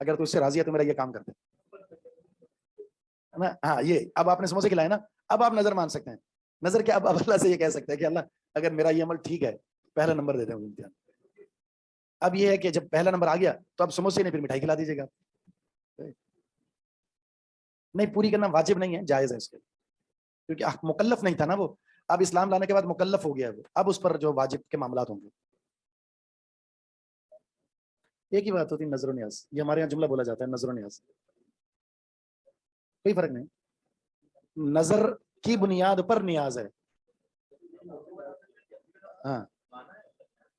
اگر تو اس سے راضی ہے تو میرا یہ کام کرتے نا. ہاں یہ اب آپ نے سموسے کھلائے نا, اب آپ نظر مان سکتے ہیں. نظر کیا, اب اللہ سے یہ کہہ سکتے ہیں کہ اللہ اگر میرا یہ عمل ٹھیک ہے پہلا نمبر دیتے ہیں امتحان. اب یہ ہے کہ جب پہلا نمبر آ گیا تو اب سموسے نہیں, پھر مٹھائی کھلا دیجیے گا. نہیں پوری کرنا واجب نہیں ہے, جائز ہے اس کے, کیونکہ مکلف نہیں تھا نا وہ. اب اسلام لانے کے بعد مکلف ہو گیا ہے, اب اس پر جو واجب کے معاملات ہوں گے. ایک ہی بات ہوتی ہے نظر و نیاز, یہ ہمارے یہاں جملہ بولا جاتا ہے نظر و نیاز, کوئی فرق نہیں. نظر کی بنیاد پر نیاز ہے. ہاں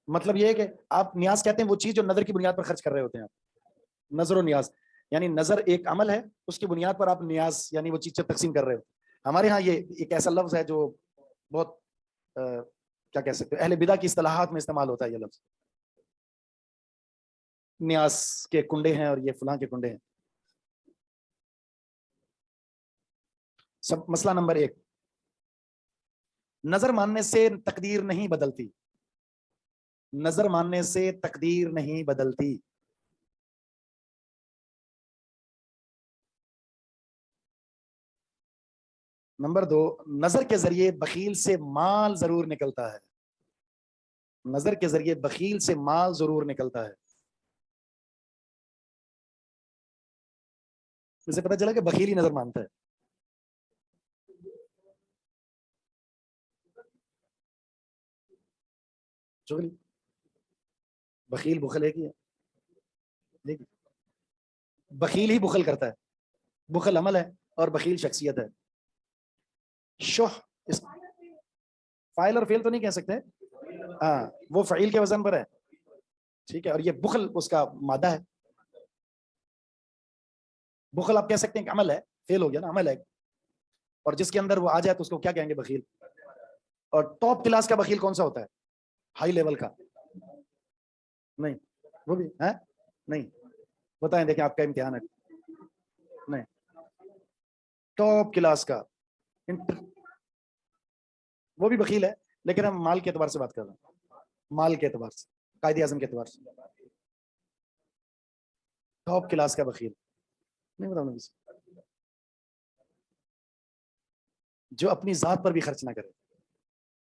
مطلب یہ ہے کہ آپ نیاز کہتے ہیں وہ چیز جو نظر کی بنیاد پر خرچ کر رہے ہوتے ہیں آپ. نظر و نیاز یعنی نظر ایک عمل ہے, اس کی بنیاد پر آپ نیاز یعنی وہ چیز تقسیم کر رہے ہو. ہمارے ہاں یہ ایک ایسا لفظ ہے جو بہت کیا کہہ سکتے ہیں, اہل بدع کی اصطلاحات میں استعمال ہوتا ہے یہ لفظ. نیاز کے کنڈے ہیں اور یہ فلاں کے کنڈے ہیں. سب مسئلہ نمبر 1, نظر ماننے سے تقدیر نہیں بدلتی. نظر ماننے سے تقدیر نہیں بدلتی. نمبر 2, نظر کے ذریعے بخیل سے مال ضرور نکلتا ہے. نظر کے ذریعے بخیل سے مال ضرور نکلتا ہے. اسے پتہ چلا کہ بخیل ہی نظر مانتا ہے. چغلی بخیل بخل ایک ہی ہے, بخیل ہی بخل کرتا ہے. بخل عمل ہے اور بخیل شخصیت ہے. شح فاعل اور فعل تو نہیں کہہ سکتے, ہاں وہ فعیل کے وزن پر ہے, ٹھیک ہے, اور یہ بخل اس کا مادہ ہے. بخل آپ کہہ سکتے ہیں کہ عمل ہے, فعل ہو گیا نا, عمل ہے, اور جس کے اندر وہ آ جائے تو اس کو کیا کہیں گے, بخیل. اور ٹاپ کلاس کا بخیل کون سا ہوتا ہے, ہائی لیول کا. نہیں وہ بھی ہے نہیں, بتائیں دیکھیں آپ کا امتحان ہے. نہیں ٹاپ کلاس کا وہ بھی بخیل ہے, لیکن ہم مال کے اعتبار سے بات کر رہے ہیں. مال کے اعتبار سے, قائد اعظم کے اعتبار سے. ٹاپ کلاس کا بخیل نہیں بتاؤں گا, جو اپنی ذات پر بھی خرچ نہ کرے.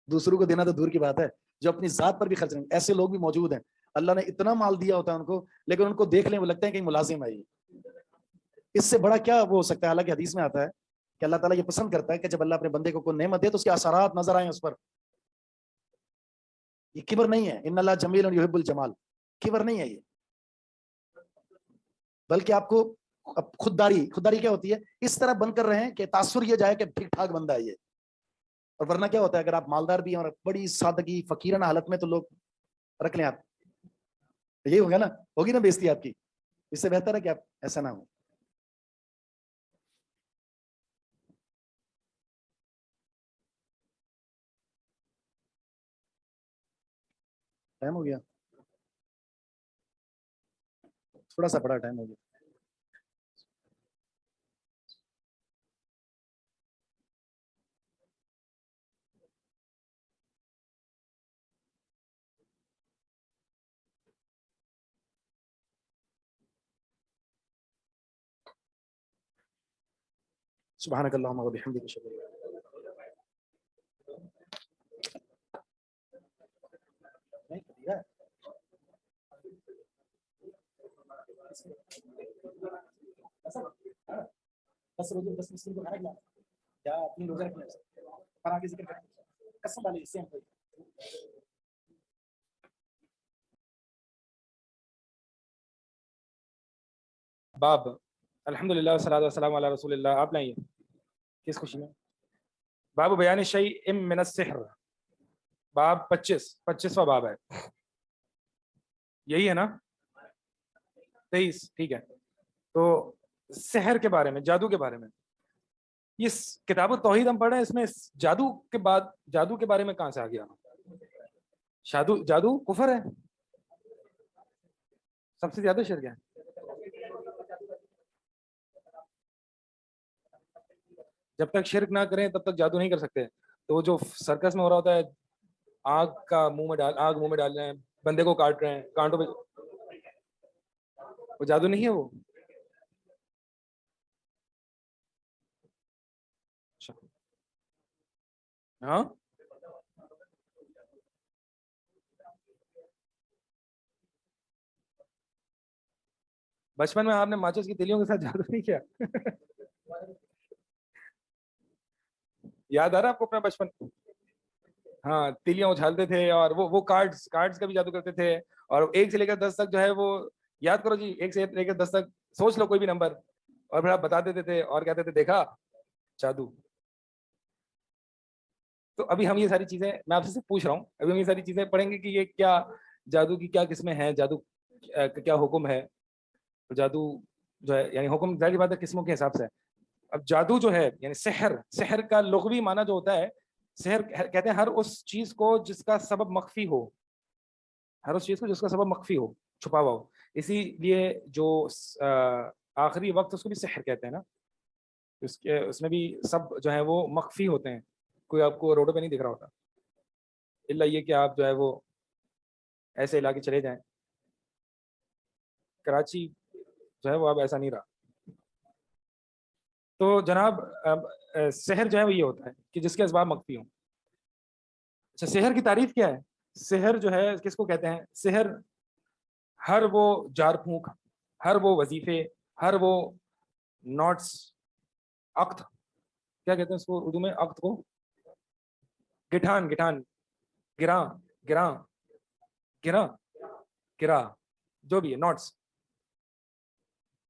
دوسروں کو دینا تو دور کی بات ہے, جو اپنی ذات پر بھی خرچ نہیں. ایسے لوگ بھی موجود ہیں, اللہ نے اتنا مال دیا ہوتا ہے ان کو, لیکن ان کو دیکھ لیں وہ لگتا ہے کہ ملازم ہے. اس سے بڑا کیا وہ ہو سکتا ہے. حالانکہ حدیث میں آتا ہے کہ اللہ تعالیٰ یہ پسند کرتا ہے کہ جب اللہ اپنے بندے کو کوئی نعمت دے تو اس کے اثرات نظر آئیں اس پر. یہ کبر نہیں ہے, ان اللہ جمیل یحب الجمال, کبر نہیں ہے یہ, بلکہ آپ کو خودداری کیا ہوتی ہے, اس طرح بند کر رہے ہیں کہ تاثر یہ جائے کہ ٹھیک ٹھاک بندہ ہے یہ. اور ورنہ کیا ہوتا ہے, اگر آپ مالدار بھی ہیں اور بڑی سادگی فقیرانہ حالت میں, تو لوگ رکھ لیں آپ. یہی ہوگا نا, ہوگی نا بےزتی آپ کی. اس سے بہتر ہے کہ آپ ایسا نہ ہو. ٹائم ہو گیا, تھوڑا سا بڑا ٹائم ہو گیا. سبحانك اللهم وبحمدك اشهد ان لا اله الا انت. باب الحمدللہ والصلاۃ والسلام علی رسول اللہ. آپ لائیے کس خوشی میں. باب بیان شیء من السحر, باب 25واں باب ہے, یہی ہے نا 23, ٹھیک ہے. تو سحر کے بارے میں, جادو کے بارے میں, یہ کتاب التوحید ہم پڑھ رہے ہیں, اس میں جادو کے بارے میں کہاں سے آ گیا. جادو کفر ہے, سب سے زیادہ شرک ہے. جب تک شرک نہ کریں تب تک جادو نہیں کر سکتے. تو جو سرکس میں ہو رہا ہوتا ہے, آگ منہ میں ڈال رہے ہیں, بندے کو کاٹ رہے ہیں, کانٹوں پہ وہ جادو نہیں ہے وہ. ہاں بچپن میں آپ نے ماچس کی تلیوں کے ساتھ جادو نہیں کیا؟ یاد آ رہا ہے آپ کو اپنا بچپن؟ ہاں تلیاں اچھالتے تھے اور وہ کارڈز کا بھی جادو کرتے تھے, اور 1 سے لے کر 10 تک جو ہے وہ یاد کرو جی, 1 سے لے کر 10 تک سوچ لو کوئی بھی نمبر, اور پھر آپ بتا دیتے تھے اور کہتے تھے دیکھا جادو. تو ابھی ہم یہ ساری چیزیں, میں آپ سے پوچھ رہا ہوں, ابھی ہم یہ ساری چیزیں پڑھیں گے کہ یہ کیا جادو کی کیا قسمیں ہیں, جادو کا کیا حکم ہے. جادو جو ہے یعنی حکم ظاہر بات ہے قسموں کے حساب سے. اب جادو جو ہے یعنی سحر کا لغوی معنی جو ہوتا ہے, سحر کہتے ہیں ہر اس چیز کو جس کا سبب مخفی ہو, ہر اس چیز کو جس کا سبب مخفی ہو, چھپا ہوا ہو. اسی لیے جو آخری وقت اس کو بھی سحر کہتے ہیں نا, اس میں بھی سب جو ہے وہ مخفی ہوتے ہیں, کوئی آپ کو روڈوں پہ نہیں دکھ رہا ہوتا, الا یہ کہ آپ جو ہے وہ ایسے علاقے چلے جائیں. کراچی جو ہے وہ اب ایسا نہیں رہا. تو جناب سحر جو ہے وہ یہ ہوتا ہے کہ جس کے اسباب مخفی ہوں. اچھا سحر کی تعریف کیا ہے؟ سحر جو ہے کس کو کہتے ہیں؟ سحر ہر وہ جار پھونک, ہر وہ وظیفے, ہر وہ نوٹس, عقد, کیا کہتے ہیں اس کو اردو میں, عقد کو گٹھان گرا جو بھی ہے, نوٹس,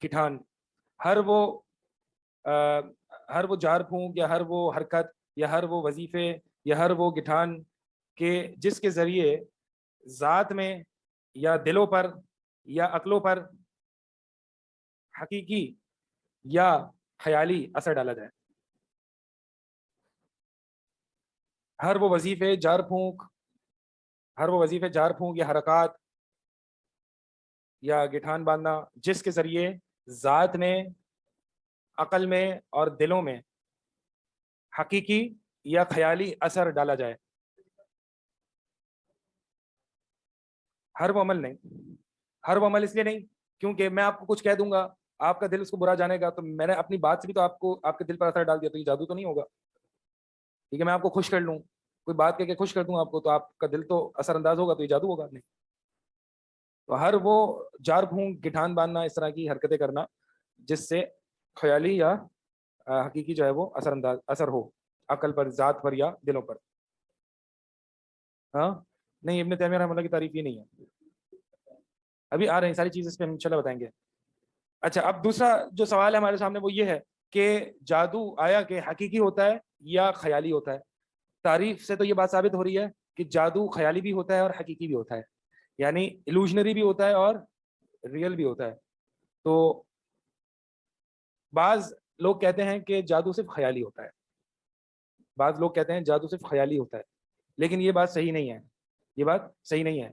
گٹھان, ہر وہ جار پھونک یا ہر وہ حرکت یا ہر وہ وظیفے یا ہر وہ گٹھان کہ جس کے ذریعے ذات میں یا دلوں پر یا عقلوں پر حقیقی یا خیالی اثر ڈالا جائے. ہر وہ وظیفے جار پھونک یا حرکات یا گٹھان باندھنا جس کے ذریعے ذات میں, عقل میں اور دلوں میں حقیقی یا خیالی اثر ڈالا جائے. ہر وہ عمل نہیں, ہر وہ عمل اس لیے نہیں کیونکہ میں آپ کو کچھ کہہ دوں گا, آپ کا دل اس کو برا جانے گا, تو میں نے اپنی بات سے بھی تو آپ کے دل پر اثر ڈال دیا, تو یہ جادو تو نہیں ہوگا. ٹھیک ہے, میں آپ کو خوش کر لوں, کوئی بات کہہ کے خوش کر دوں آپ کو, تو آپ کا دل تو اثر انداز ہوگا, تو یہ جادو ہوگا نہیں. تو ہر وہ جار پھونک, گٹھان باندھنا, اس طرح کی حرکتیں کرنا جس سے خیالی یا حقیقی جو ہے وہ اثر ہو عقل پر, ذات پر یا دلوں پر. ہاں نہیں, ابن تیمیہ رحمہ اللہ کی تعریف یہ نہیں ہے. ابھی آ رہے ہیں ساری چیزیں, اس پہ ہم انشاءاللہ بتائیں گے. اچھا اب دوسرا جو سوال ہے ہمارے سامنے وہ یہ ہے کہ جادو آیا کہ حقیقی ہوتا ہے یا خیالی ہوتا ہے؟ تعریف سے تو یہ بات ثابت ہو رہی ہے کہ جادو خیالی بھی ہوتا ہے اور حقیقی بھی ہوتا ہے, یعنی ایلوژنری بھی ہوتا ہے اور ریئل بھی ہوتا ہے. تو بعض لوگ کہتے ہیں کہ جادو صرف خیالی ہوتا ہے, بعض لوگ کہتے ہیں جادو صرف خیالی ہوتا ہے, لیکن یہ بات صحیح نہیں ہے, یہ بات صحیح نہیں ہے.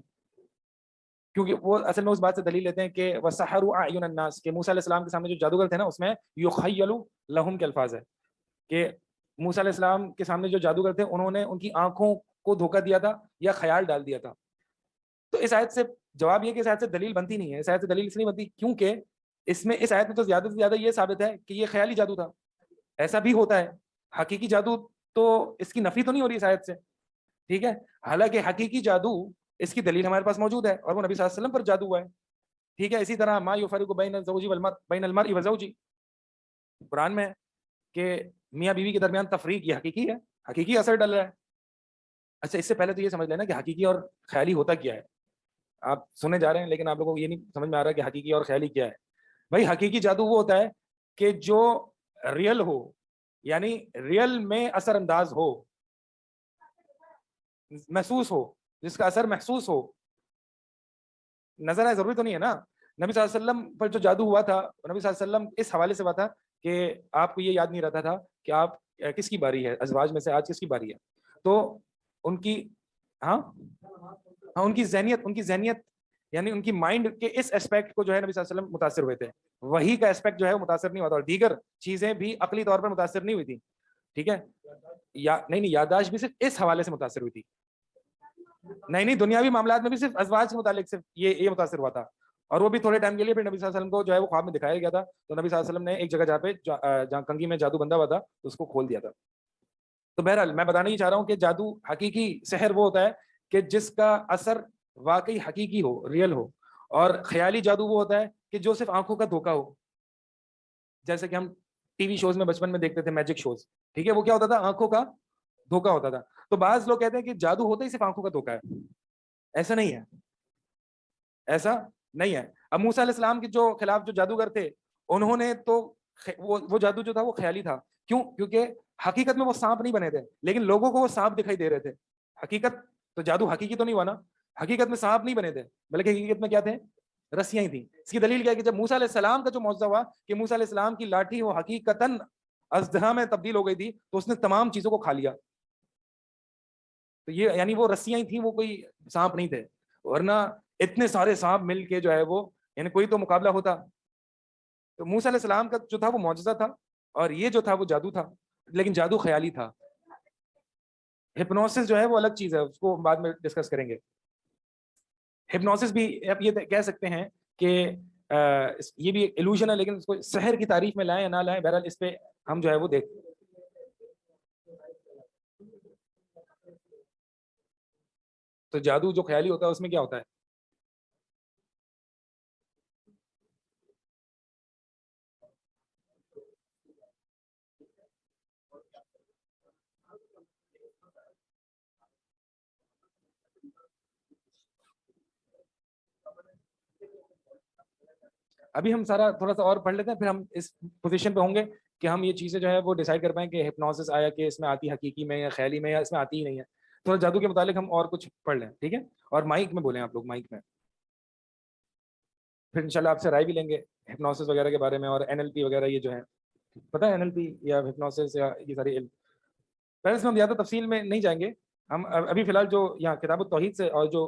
کیونکہ وہ اصل میں اس بات سے دلیل لیتے ہیں کہ وَسَحَرُوا أَعْيُنَ النَّاسِ کہ موسیٰ علیہ السلام کے سامنے جو جادوگر تھے نا, اس میں يُخَيَّلُ لَهُم کے الفاظ ہے کہ موسیٰ علیہ السلام کے سامنے جو جادوگر تھے انہوں نے ان کی آنکھوں کو دھوکہ دیا تھا یا خیال ڈال دیا تھا. تو اس آیت سے جواب یہ کہ اس آیت سے دلیل بنتی نہیں ہے. اس آیت سے دلیل اس لیے بنتی کیونکہ اس آیت میں تو زیادہ سے زیادہ یہ ثابت ہے کہ یہ خیالی جادو تھا. ایسا بھی ہوتا ہے, حقیقی جادو تو اس کی نفی تو نہیں ہو رہی اس آیت سے, ٹھیک ہے. حالانکہ حقیقی جادو اس کی دلیل ہمارے پاس موجود ہے, اور وہ نبی صلی اللہ علیہ وسلم پر جادو ہوا ہے, ٹھیک ہے. اسی طرح ما یفرق بین الزوج بین المرء وزوجہ, قرآن میں کہ میاں بیوی کے درمیان تفریق یہ حقیقی ہے, حقیقی اثر ڈل رہا ہے. اچھا اس سے پہلے تو یہ سمجھ لینا کہ حقیقی اور خیالی ہوتا کیا ہے. آپ سنے جا رہے ہیں لیکن آپ لوگوں کو یہ نہیں سمجھ میں آ رہا کہ حقیقی اور خیالی کیا ہے. بھائی حقیقی جادو وہ ہوتا ہے کہ جو ریئل ہو, یعنی ریئل میں اثر انداز ہو, محسوس ہو, جس کا اثر محسوس ہو. نظر آئے ضروری تو نہیں ہے نا. نبی صلی اللہ علیہ وسلم پر جو جادو ہوا تھا, نبی صلی اللہ علیہ وسلم اس حوالے سے ہوا تھا کہ آپ کو یہ یاد نہیں رہتا تھا کہ آپ کس کی باری ہے, ازواج میں سے آج کس کی باری ہے. تو ان کی ان کی ذہنیت یعنی ان کی مائنڈ کے اس اسپیکٹ کو جو ہے نبی صلی اللہ علیہ وسلم متاثر ہوئے تھے. وہی کا اسپیکٹ جو ہے وہ متاثر نہیں ہوا تھا, اور دیگر چیزیں بھی عقلی طور پر متاثر نہیں ہوئی تھی, ٹھیک ہے. نہیں, یادداشت بھی صرف اس حوالے سے متاثر ہوئی تھی. نہیں, دنیاوی معاملات میں بھی صرف ازواج سے متعلق صرف یہ متاثر ہوا تھا. اور وہ بھی تھوڑے ٹائم کے لیے. پھر نبی صلی اللہ علیہ وسلم کو جو ہے وہ خواب میں دکھایا گیا تھا, تو نبی صلی اللہ علیہ وسلم نے ایک جگہ جہاں کنگھی میں جادو بندہ ہوا تھا اس کو کھول دیا تھا. تو بہرحال میں بتانا ہی چاہ رہا ہوں کہ جادو حقیقی سحر وہ ہوتا ہے کہ جس کا اثر واقعی حقیقی ہو, ریئل ہو, اور خیالی جادو وہ ہوتا ہے کہ جو صرف آنکھوں کا دھوکا ہو. جیسے کہ ہم ٹی وی شوز میں بچپن میں دیکھتے تھے, میجک شوز, ٹھیک ہے, وہ کیا ہوتا تھا, آنکھوں کا دھوکا ہوتا تھا. تو بعض لوگ کہتے ہیں کہ جادو ہوتا ہی صرف آنکھوں کا دھوکا ہے. ایسا نہیں ہے, ایسا نہیں ہے. اب موسیٰ علیہ السلام کے جو خلاف جو جادوگر تھے, انہوں نے تو وہ جادو جو تھا وہ خیالی تھا. کیوں؟ کیونکہ حقیقت میں وہ سانپ نہیں بنے تھے, لیکن لوگوں کو وہ سانپ دکھائی دے رہے تھے. حقیقت تو جادو حقیقی تو نہیں ہوا نا, حقیقت میں سانپ نہیں بنے تھے, بلکہ حقیقت میں کیا تھے, رسیاں ہی تھیں. اس کی دلیل کیا ہے کہ جب موسیٰ علیہ السلام کا جو معجزہ ہوا کہ موسیٰ علیہ السلام کی لاٹھی وہ حقیقتاً اژدہا میں تبدیل ہو گئی تھی, تو اس نے تمام چیزوں کو کھا لیا. تو یہ یعنی وہ رسیاں ہی تھیں, وہ کوئی سانپ نہیں تھے. ورنہ اتنے سارے سانپ مل کے جو ہے وہ, یعنی کوئی تو مقابلہ ہوتا. تو موسیٰ علیہ السلام کا جو تھا وہ معجزہ تھا, اور یہ جو تھا وہ جادو تھا, لیکن جادو خیالی تھا. ہپنوسس جو ہے وہ الگ چیز ہے, اس کو بعد میں ڈسکس کریں گے. ہپنوسس بھی آپ یہ کہہ سکتے ہیں کہ یہ بھی ایک ایلوژن ہے, لیکن اس کو سحر کی تعریف میں لائیں یا نہ لائیں, بہرحال اس پہ ہم جو ہے وہ دیکھتے ہیں. تو جادو جو خیالی ہوتا ہے اس میں کیا ہوتا ہے؟ ابھی ہم سارا تھوڑا سا اور پڑھ لیتے ہیں, پھر ہم اس پوزیشن پہ ہوں گے کہ ہم یہ چیزیں جو ہے وہ ڈیسائیڈ کر پائیں کہ ہپنوسس آیا کہ اس میں آتی حقیقی میں یا خیالی میں, یا اس میں آتی ہی نہیں ہے. تھوڑا جادو کے متعلق ہم اور کچھ پڑھ لیں, ٹھیک ہے, اور مائک میں بولیں آپ لوگ, مائک میں. پھر انشاءاللہ آپ سے رائے بھی لیں گے ہپنوسس وغیرہ کے بارے میں, اور NLP وغیرہ یہ جو ہے, پتہ ہے NLP یا ہپنوسس یا یہ ساری علم. پہلے سے ہم زیادہ تفصیل میں نہیں جائیں گے, ہم ابھی فی الحال جو یہاں کتاب التوحید سے اور جو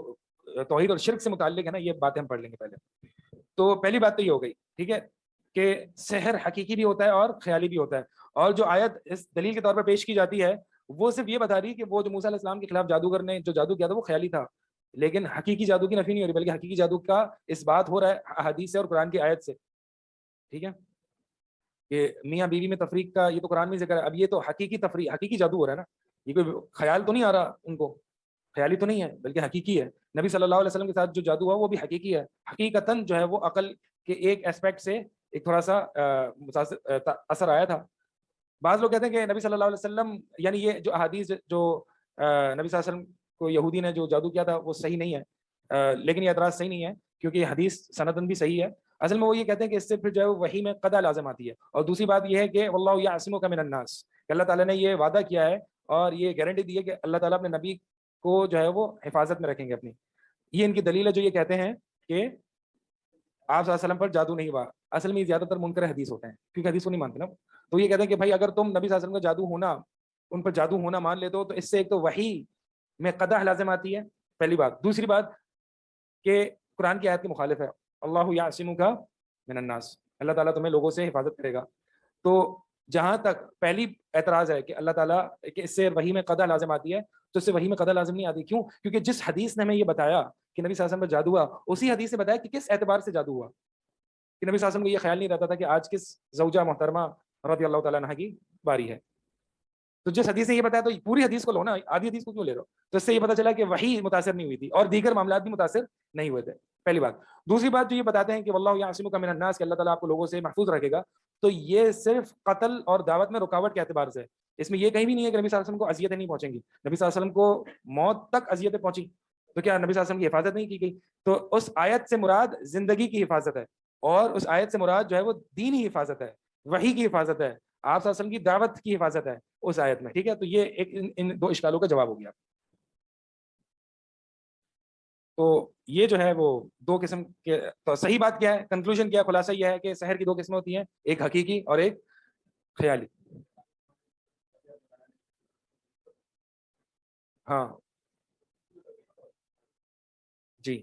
توحید اور شرک سے متعلق ہے نا, یہ باتیں ہم پڑھ لیں گے پہلے. تو پہلی بات تو یہ ہو گئی, ٹھیک ہے, کہ سحر حقیقی بھی ہوتا ہے اور خیالی بھی ہوتا ہے. اور جو آیت اس دلیل کے طور پر پیش کی جاتی ہے وہ صرف یہ بتا رہی ہے کہ وہ جو موسیٰ علیہ السلام کے خلاف جادوگر نے جو جادو کیا تھا وہ خیالی تھا, لیکن حقیقی جادو کی نفی نہیں ہو رہی, بلکہ حقیقی جادو کا اس بات ہو رہا ہے احادیث سے اور قرآن کی آیت سے. ٹھیک ہے, کہ میاں بیوی میں تفریق کا یہ تو قرآن میں ذکر ہے. اب یہ تو حقیقی تفریق, حقیقی جادو ہو رہا ہے نا, یہ کوئی خیال تو نہیں آ رہا ان کو, خیالی تو نہیں ہے بلکہ حقیقی ہے. نبی صلی اللہ علیہ وسلم کے ساتھ جو جادو ہوا وہ بھی حقیقی ہے, حقیقتاً جو ہے وہ عقل کے ایک اسپیکٹ سے ایک تھوڑا سا اثر آیا تھا. بعض لوگ کہتے ہیں کہ نبی صلی اللہ علیہ وسلم, یعنی یہ جو احادیث جو نبی صلی اللہ علیہ وسلم کو یہودی نے جو جادو کیا تھا وہ صحیح نہیں ہے, لیکن یہ اعتراض صحیح نہیں ہے کیونکہ یہ حدیث سندن بھی صحیح ہے. اصل میں وہ یہ کہتے ہیں کہ اس سے پھر جو ہے وحی میں قضا لازم آتی ہے. اور دوسری بات یہ ہے کہ واللہ یعصمک من الناس, کہ اللہ تعالیٰ نے یہ وعدہ کیا ہے اور یہ گارنٹی دی ہے کہ اللہ تعالیٰ اپنے نبی کو جو ہے وہ حفاظت میں رکھیں گے اپنی. یہ ان کی دلیل ہے جو یہ کہتے ہیں کہ آپ صلی اللہ علیہ وسلم پر جادو نہیں ہوا. اصل میں زیادہ تر منکر حدیث ہوتے ہیں کیونکہ حدیث کو نہیں مانتے نا. تو یہ کہتے ہیں کہ بھائی اگر تم نبی صلی اللہ علیہ وسلم کا جادو ہونا, ان پر جادو ہونا مان لیتے ہو تو اس سے ایک تو وحی میں قدح لازم آتی ہے, پہلی بات. دوسری بات کہ قرآن کی آیت کے مخالف ہے, اللہ یعصمک من الناس, اللہ تعالیٰ تمہیں لوگوں سے حفاظت کرے گا. تو جہاں تک پہلی اعتراض ہے کہ اللہ تعالیٰ کہ اس سے وحی میں قدح لازم آتی ہے, تو اس سے وحی میں قدح لازم نہیں آتی. کیوں؟ کیونکہ جس حدیث نے ہمیں یہ بتایا کہ نبی صلی اللہ علیہ وسلم پر جادو ہوا, اسی حدیث سے بتایا کہ کس اعتبار سے جادو ہوا. کہ نبی صلی اللہ علیہ وسلم کو یہ خیال نہیں رہتا تھا کہ آج کس زوجہ محترمہ رضی اللہ تعالیٰ عنہ کی باری ہے. تو جس حدیث نے یہ بتایا تو پوری حدیث کو لو نا, آدھی حدیث کو کیوں لے رہے ہو؟ تو اس سے یہ پتا چلا کہ وحی متاثر نہیں ہوئی تھی اور دیگر معاملات بھی متاثر نہیں ہوئے تھے, پہلی بات. دوسری بات جو یہ بتاتے ہیں کہ واللہ یعصمک من الناس, کہ اللہ تعالیٰ آپ کو لوگوں سے محفوظ رکھے گا, تو یہ صرف قتل اور دعوت میں رکاوٹ کے اعتبار سے. اس میں یہ کہیں بھی نہیں ہے کہ نبی صلی اللہ علیہ وسلم کو اذیتیں نہیں پہنچیں گی. نبی صلی اللہ علیہ وسلم کو موت تک اذیتیں پہنچی, تو کیا نبی صلی اللہ علیہ وسلم کی حفاظت نہیں کی گئی؟ تو اس آیت سے مراد زندگی کی حفاظت ہے, اور اس آیت سے مراد جو ہے وہ دینی حفاظت ہے, وحی کی حفاظت ہے, آپ صلی اللہ علیہ وسلم کی دعوت کی حفاظت ہے اس آیت میں. ٹھیک ہے, تو یہ ایک ان دو اشکالوں کا جواب ہو گیا. تو یہ جو ہے وہ دو قسم کے, تو صحیح بات کیا ہے, کنکلوژن کیا ہے, خلاصہ یہ ہے کہ سحر کی دو قسمیں ہوتی ہیں, ایک حقیقی اور ایک خیالی. ہاں جی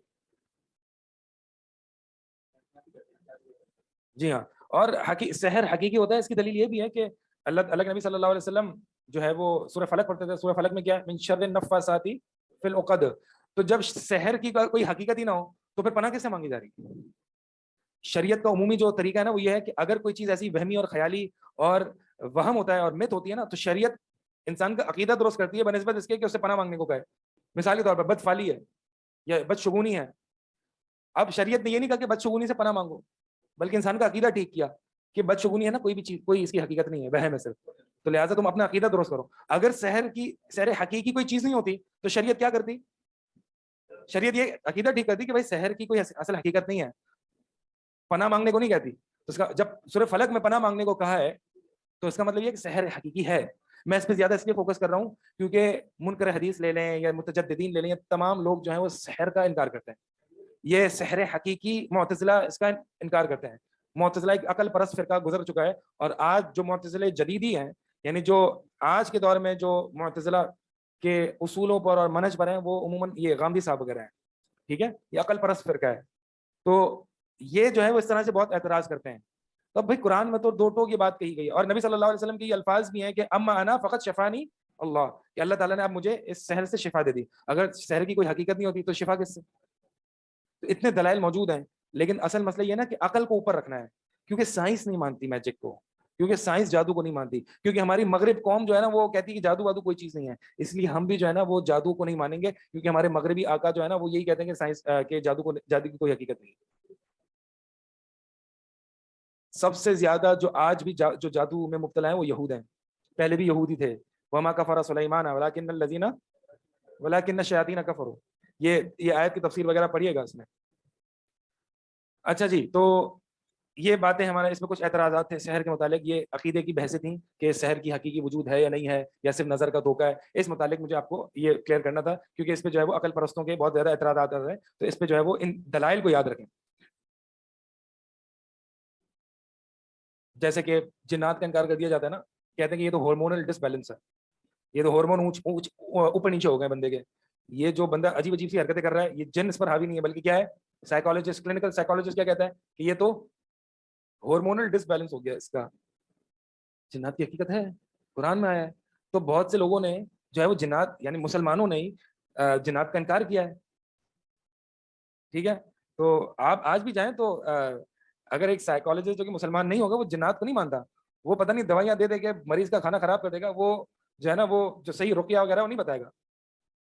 جی ہاں, اور سحر حقیقی ہوتا ہے. اس کی دلیل یہ بھی ہے کہ اللہ کے نبی صلی اللہ علیہ وسلم جو ہے وہ سورہ فلق پڑھتے تھے. سورہ فلق میں کیا ہے, من شر النفاثات فی العقد. تو جب سحر کی کوئی حقیقت ہی نہ ہو تو پھر پناہ کس سے مانگی جا رہی؟ شریعت کا عمومی جو طریقہ ہے نا وہ یہ ہے کہ اگر کوئی چیز ایسی وہمی اور خیالی اور وہم ہوتا ہے اور مت ہوتی ہے نا تو شریعت انسان کا عقیدہ درست کرتی ہے بنسبت اس کے کہ اسے پناہ مانگنے کو کہے. مثال کے طور پر بدفعلی ہے یا بدشگونی ہے, اب شریعت نے یہ نہیں کہا کہ بدشگونی سے پناہ مانگو, بلکہ انسان کا عقیدہ ٹھیک کیا کہ بدشگونی ہے نا کوئی بھی چیز, کوئی اس کی حقیقت نہیں ہے, وہم ہے صرف, تو لہٰذا تم اپنا عقیدہ درست کرو. اگر سحر حقیقی کوئی چیز نہیں ہوتی تو شریعت کیا کرتی؟ شریعت یہ عقیدہ ٹھیک کرتی کہ بھائی سحر کی کوئی اصل حقیقت نہیں ہے, پناہ مانگنے کو نہیں کہتی. تو اس کا جب سورہ فلق میں پناہ مانگنے کو کہا ہے تو اس کا مطلب یہ کہ سحر حقیقی ہے. میں اس پہ زیادہ اس لیے فوکس کر رہا ہوں کیونکہ منکر حدیث لے لیں یا متجددین لے لیں, تمام لوگ جو ہیں وہ سحر کا انکار کرتے ہیں. یہ سحر حقیقی معتزلہ اس کا انکار کرتے ہیں. معتزلہ ایک عقل پرست فرقہ گزر چکا ہے, اور آج جو معتزلے جدیدی ہیں, یعنی جو آج کے دور میں جو معتزلہ کے اصولوں پر اور منہج پر ہیں, وہ عموماً یہ غامدی صاحب وغیرہ ہیں. ٹھیک ہے, یہ عقل پرست فرقہ ہے. تو یہ جو ہے وہ اس طرح سے بہت اعتراض کرتے ہیں. تو اب بھائی قرآن میں تو دو ٹوک یہ بات کہی گئی, اور نبی صلی اللہ علیہ وسلم کے یہ الفاظ بھی ہیں کہ اما انا فقط شفانی اللہ, کہ اللہ تعالیٰ نے اب مجھے اس سحر سے شفا دے دی. اگر سحر کی کوئی حقیقت نہیں ہوتی تو شفا کس سے؟ تو اتنے دلائل موجود ہیں, لیکن اصل مسئلہ یہ نا کہ عقل کو اوپر رکھنا ہے, کیونکہ سائنس نہیں مانتی میجک کو, کیونکہ سائنس جادو کو نہیں مانتی, کیونکہ ہماری مغرب قوم جو ہے نا وہ کہتی ہے کہ جادو وادو کوئی چیز نہیں ہے, اس لیے ہم بھی جو ہے نا وہ جادو کو نہیں مانیں گے, کیونکہ ہمارے مغربی آقا جو ہے نا وہ یہی کہتے ہیں کہ سائنس کے جادو کی کوئی حقیقت نہیں. سب سے زیادہ جو آج بھی جو جادو میں مبتلا ہیں وہ یہود ہیں, پہلے بھی یہودی تھے. وما کفر سلیمان ولکن الشیاطین کفروا, یہ آیت کی تفسیر وغیرہ پڑھیے گا اس میں. اچھا جی, تو یہ باتیں ہمارے اس میں کچھ اعتراضات تھے سحر کے متعلق. یہ عقیدے کی بحثیں تھیں کہ سحر کی حقیقی وجود ہے یا نہیں ہے, یا صرف نظر کا دھوکہ ہے. اس متعلق مجھے آپ کو یہ کلیئر کرنا تھا, کیونکہ اس پہ جو ہے وہ عقل پرستوں کے بہت زیادہ اعتراضات آتے ہیں, تو اس پہ جو ہے وہ ان دلائل کو یاد رکھیں. جیسے کہ جنات کا انکار کر دیا جاتا ہے نا, کہتے ہیں کہ یہ تو ہارمونل ڈس بیلنس ہے, یہ تو ہارمون اوپر نیچے ہو گئے بندے کے, یہ جو بندہ عجیب عجیب سی حرکتیں کر رہا ہے یہ جن اس پر حاوی نہیں ہے, بلکہ کیا ہے, سائیکالوجسٹ, کلینکل سائیکالوجسٹ کیا کہتا ہے کہ یہ تو ہارمونل ڈس بیلنس ہو گیا اس کا. جنات کی حقیقت ہے, قرآن میں آیا ہے. تو بہت سے لوگوں نے جو ہے وہ جنات, یعنی مسلمانوں نے جنات کا انکار کیا ہے. ٹھیک ہے, تو آپ آج بھی جائیں تو اگر ایک سائیکالوجسٹ جو کہ مسلمان نہیں ہوگا وہ جنات کو نہیں مانتا, وہ پتہ نہیں دوائیاں دے دے کے مریض کا کھانا خراب کر دے گا, وہ جو ہے نا وہ جو صحیح رقیہ وغیرہ وہ نہیں بتائے گا.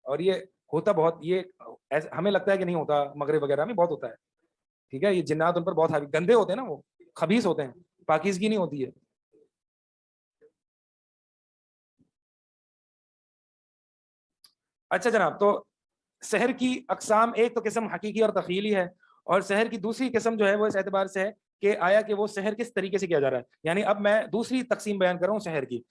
اور یہ ہوتا بہت, یہ ہمیں لگتا ہے کہ نہیں ہوتا, مغرب وغیرہ میں بہت ہوتا ہے. ٹھیک ہے, یہ جنات ان پر بہت حاوی, گندے ہوتے ہیں نا, وہ خبیث ہوتے ہیں, پاکیزگی نہیں ہوتی ہے. اچھا جناب, تو سحر کی اقسام, ایک تو قسم حقیقی اور تخیلی ہے, اور سحر کی دوسری قسم جو ہے وہ اس اعتبار سے ہے کہ آیا کہ وہ سحر کس طریقے سے کیا جا رہا ہے. یعنی اب میں دوسری تقسیم بیان کر رہا ہوں سحر کی,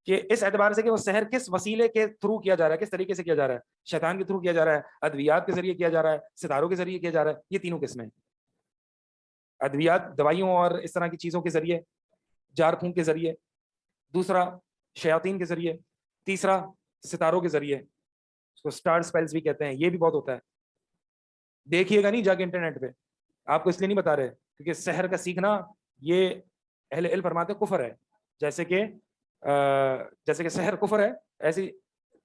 کہ اس اعتبار سے کہ وہ سحر کس وسیلے کے تھرو کیا جا رہا ہے, کس طریقے سے کیا جا رہا ہے. شیطان کے تھرو کیا جا رہا ہے, ادویات کے ذریعے کیا جا رہا ہے, ستاروں کے ذریعے کیا جا رہا ہے. یہ تینوں قسمیں, ادویات دوائیوں اور اس طرح کی چیزوں کے ذریعے, جار پھونک کے ذریعے, دوسرا شیاطین کے ذریعے, تیسرا ستاروں کے ذریعے, اس کو سٹار سپیلز بھی کہتے ہیں. یہ بھی بہت ہوتا ہے, دیکھیے گا نہیں جا کے انٹرنیٹ پہ, آپ کو اس لیے نہیں بتا رہے کیونکہ سحر کا سیکھنا یہ اہل علم فرماتے کفر ہے. جیسے کہ سحر کفر ہے, ایسی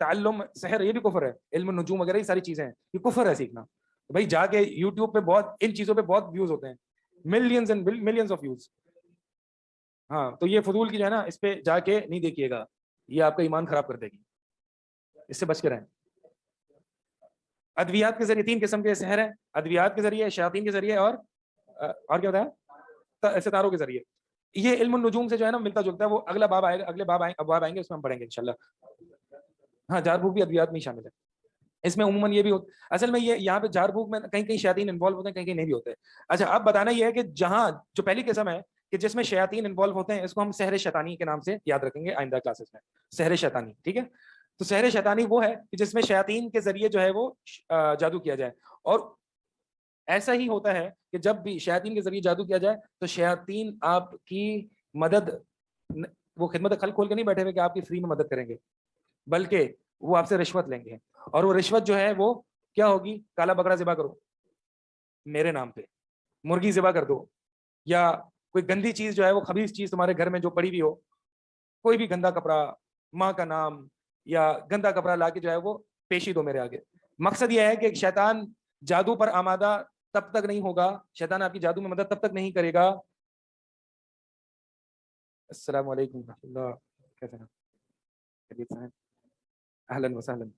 تعلم سحر یہ بھی کفر ہے, علم النجوم وغیرہ یہ ساری چیزیں ہیں, یہ کفر ہے سیکھنا. بھائی جا کے یوٹیوب پہ بہت ان چیزوں پہ بہت ویوز ہوتے ہیں, millions and millions of views. ہاں, تو یہ فضول کی جو ہے نا اس پہ جا کے نہیں دیکھیے گا, یہ آپ کا ایمان خراب کر دے گی, اس سے بچ کے رہیں. ادویات کے ذریعے, تین قسم کے سحر ہیں, ادویات کے ذریعے, شیاطین کے ذریعے, اور کیا ہوتا ہے, ستاروں کے ذریعے. یہ علم النجوم سے جو ہے نا ملتا جلتا ہے, وہ اگلا باب آئے گا, اگلے ابواب آئیں گے, اس میں ہم پڑھیں گے انشاءاللہ. ہاں, جار بھوک بھی ادویات میں شامل ہے. اس میں عموماً یہ بھی اصل میں یہ یہاں پہ جار بھوک میں کہیں کہیں شیاطین انوالو ہوتے ہیں, کہیں کہیں نہیں بھی ہوتے. اچھا, اب بتانا یہ ہے کہ جہاں جو پہلی قسم ہے کہ جس میں شیاطین انوالو ہوتے ہیں, اس کو ہم سحر شیطانی کے نام سے یاد رکھیں گے آئندہ کلاسز میں, سحر شیطانی. ٹھیک ہے, تو سحر شیطانی وہ ہے کہ جس میں شیاطین کے ذریعے جو ہے وہ جادو کیا جائے. اور ایسا ہی ہوتا ہے کہ جب بھی شیاطین کے ذریعے جادو کیا جائے تو شیاطین آپ کی مدد, وہ خدمت خلق کھول کے نہیں بیٹھے ہوئے کہ آپ کی فری میں مدد کریں گے, بلکہ وہ آپ سے رشوت لیں گے. اور وہ رشوت جو ہے وہ کیا ہوگی, کالا بکرا ذبح کرو میرے نام پہ, مرغی ذبح کر دو, یا کوئی گندی چیز جو ہے وہ خبیث چیز تمہارے گھر میں جو پڑی ہوئی ہو, کوئی بھی گندا کپڑا, ماں کا نام یا گندا کپڑا لا کے جو ہے وہ پیشی دو میرے آگے. مقصد یہ ہے کہ شیطان جادو پر آمادہ تب تک نہیں ہوگا, شیطان آپ کی جادو میں مدد تب تک نہیں کرے گا. السلام علیکم ورحمۃ اللہ, کیسے ہیں, خیریت سے ہیں, اہلاً وسہلاً.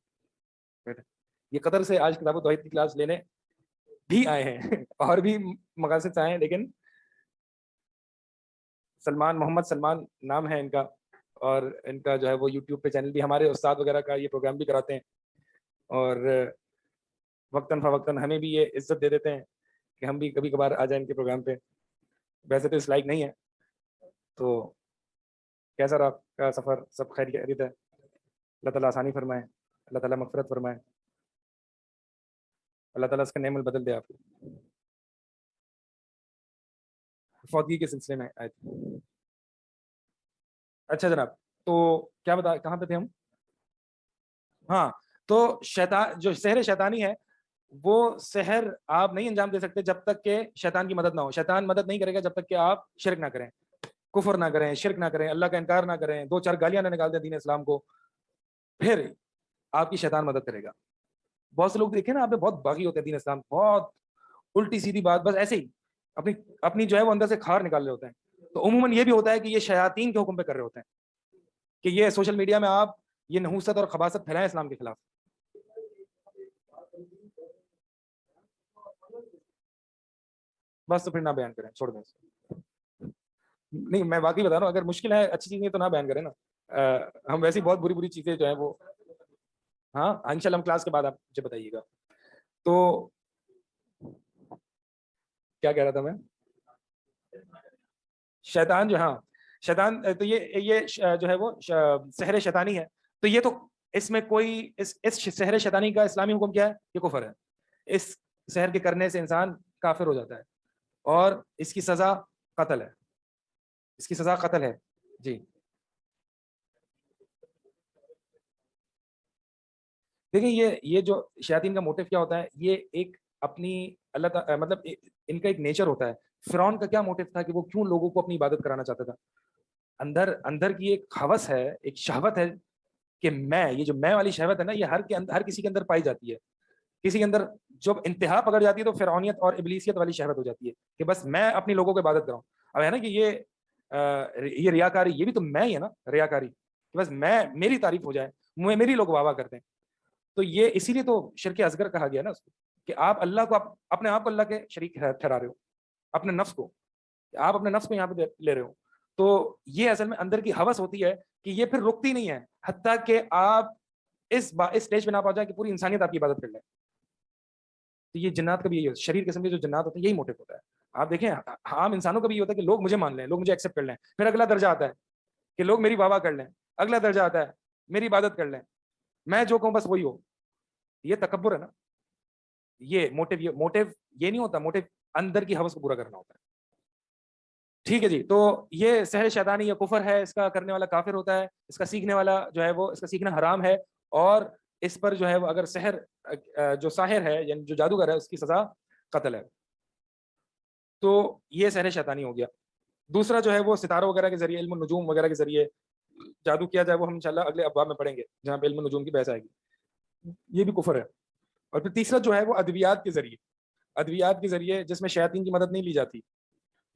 یہ قطر سے آج کتاب التوحید کی کلاس لینے بھی آئے ہیں, اور بھی مقاصد سے آئے ہیں, لیکن سلمان, محمد سلمان نام ہے ان کا, اور ان کا جو ہے وہ یوٹیوب پہ چینل بھی, ہمارے استاد وغیرہ کا یہ پروگرام بھی کراتے ہیں, اور وقتاً فوقتاً ہمیں بھی یہ عزت دے دیتے ہیں کہ ہم بھی کبھی کبھار آ جائیں ان کے پروگرام پہ. ویسے تو اس لائق نہیں ہے. تو کیسا رہا آپ کا سفر؟ سب خیریت ہے؟ اللہ تعالیٰ آسانی فرمائے, اللہ تعالیٰ مغفرت فرمائے, اللہ تعالیٰ اس کا نعم بدل دے آپ کو. فوتگی کے سلسلے میں آئے تھے. اچھا جناب, تو کیا بتا, کہاں پہ تھے ہم؟ ہاں, تو شیطان, جو سحر شیطانی ہے, وہ سحر آپ نہیں انجام دے سکتے جب تک کہ شیطان کی مدد نہ ہو. شیطان مدد نہیں کرے گا جب تک کہ آپ شرک نہ کریں, کفر نہ کریں, شرک نہ کریں, اللہ کا انکار نہ کریں, 2-4 گالیاں نہ نکال دیں دین اسلام کو, پھر آپ کی شیطان مدد کرے گا. بہت سے لوگ دیکھیں نا, آپ بہت باغی ہوتے ہیں دین اسلام, بہت الٹی سیدھی بات, بس ایسے ہی اپنی جو ہے وہ اندر سے کھار نکال رہے ہوتے ہیں. تو عموماً یہ بھی ہوتا ہے کہ یہ شیاطین کے حکم پہ کر رہے ہوتے ہیں کہ یہ سوشل میڈیا میں آپ یہ نحوست اور خباثت پھیلائیں اسلام کے خلاف. بس تو پھر نہ بیان کریں, چھوڑ دیں. نہیں, میں واقعی بتا رہا ہوں, اگر مشکل ہے, اچھی چیز نہیں تو نہ بیان کریں نا. ہم ویسی بہت بری چیزیں جو ہیں وہ, ہاں انشاءاللہ ہم کلاس کے بعد آپ مجھے بتائیے گا. تو کیا کہہ رہا تھا میں؟ شیطان جو, ہاں شیطان, تو یہ جو ہے وہ سحر شیطانی ہے. تو یہ تو اس میں کوئی اس سحر شیطانی کا اسلامی حکم کیا ہے؟ یہ کفر ہے. اس سحر کے کرنے سے انسان کافر ہو جاتا ہے, اور اس کی سزا قتل ہے. اس کی سزا قتل ہے. جی دیکھیں, یہ جو شیاطین کا موٹیو کیا ہوتا ہے, یہ ایک اپنی اللہ تعالی, مطلب ان کا ایک نیچر ہوتا ہے. فرعون کا کیا موٹیو تھا کہ وہ کیوں لوگوں کو اپنی عبادت کرانا چاہتا تھا؟ اندر کی ایک ہوس ہے, ایک شہوت ہے کہ میں, یہ جو میں والی شہوت ہے نا, یہ ہر کسی کے اندر پائی جاتی ہے. کسی کے اندر جب انتہا پکڑ جاتی ہے تو فرعونیت اور ابلیسیت والی شہوت ہو جاتی ہے کہ بس میں اپنی لوگوں کو عبادت کراؤں. اب ہے نا کہ یہ ریاکاری, یہ بھی تو میں ہی ہے نا, ریاکاری, کہ بس میری تعریف ہو جائے, میری لوگ واہ واہ کرتے ہیں. تو یہ اسی لیے تو شرک اصغر کہا گیا نا اس کو, کہ آپ اللہ کو, اپنے آپ کو اللہ کے شریک ٹھہرا رہے ہو, اپنے نفس کو, آپ اپنے نفس کو یہاں پہ لے رہے ہو. تو یہ اصل میں اندر کی ہوس ہوتی ہے کہ یہ پھر رکتی نہیں ہے حتیٰ کہ آپ اس اسٹیج پہ نہ پہنچ جائیں کہ پوری انسانیت آپ کی عبادت کر لیں. تو یہ جنات کا بھی یہی, شریر قسم کے جو جنات ہوتے ہیں, یہی موٹیو ہوتا ہے. آپ دیکھیں عام انسانوں کا بھی یہ ہوتا ہے کہ لوگ مجھے مان لیں, لوگ مجھے ایکسیپٹ کر لیں. پھر اگلا درجہ آتا ہے کہ لوگ میری واہ واہ کر لیں. اگلا درجہ آتا ہے میری عبادت کر لیں, میں جو کہوں بس وہی ہو. یہ تکبر ہے نا. یہ موٹیو یہ نہیں ہوتا. موٹیو اندر کی ہوس کو پورا کرنا ہوتا ہے. ٹھیک ہے جی. تو یہ سحر شیطانی یا کفر ہے, اس کا کرنے والا کافر ہوتا ہے, اس کا سیکھنے والا جو ہے وہ, اس کا سیکھنا حرام ہے, اور اس پر جو ہے وہ اگر سحر, جو ساحر ہے یعنی جو جادوگر ہے, اس کی سزا قتل ہے. تو یہ سحر شیطانی ہو گیا. دوسرا جو ہے وہ ستاروں وغیرہ کے ذریعے, علم النجوم وغیرہ کے ذریعے جادو کیا جائے, وہ ہم انشاءاللہ اگلے ابواب میں پڑھیں گے جہاں پہ علم النجوم کی بحث آئے گی. یہ بھی کفر ہے. اور پھر تیسرا جو ہے وہ ادویات کے ذریعے جس میں شیاطین کی مدد نہیں لی جاتی.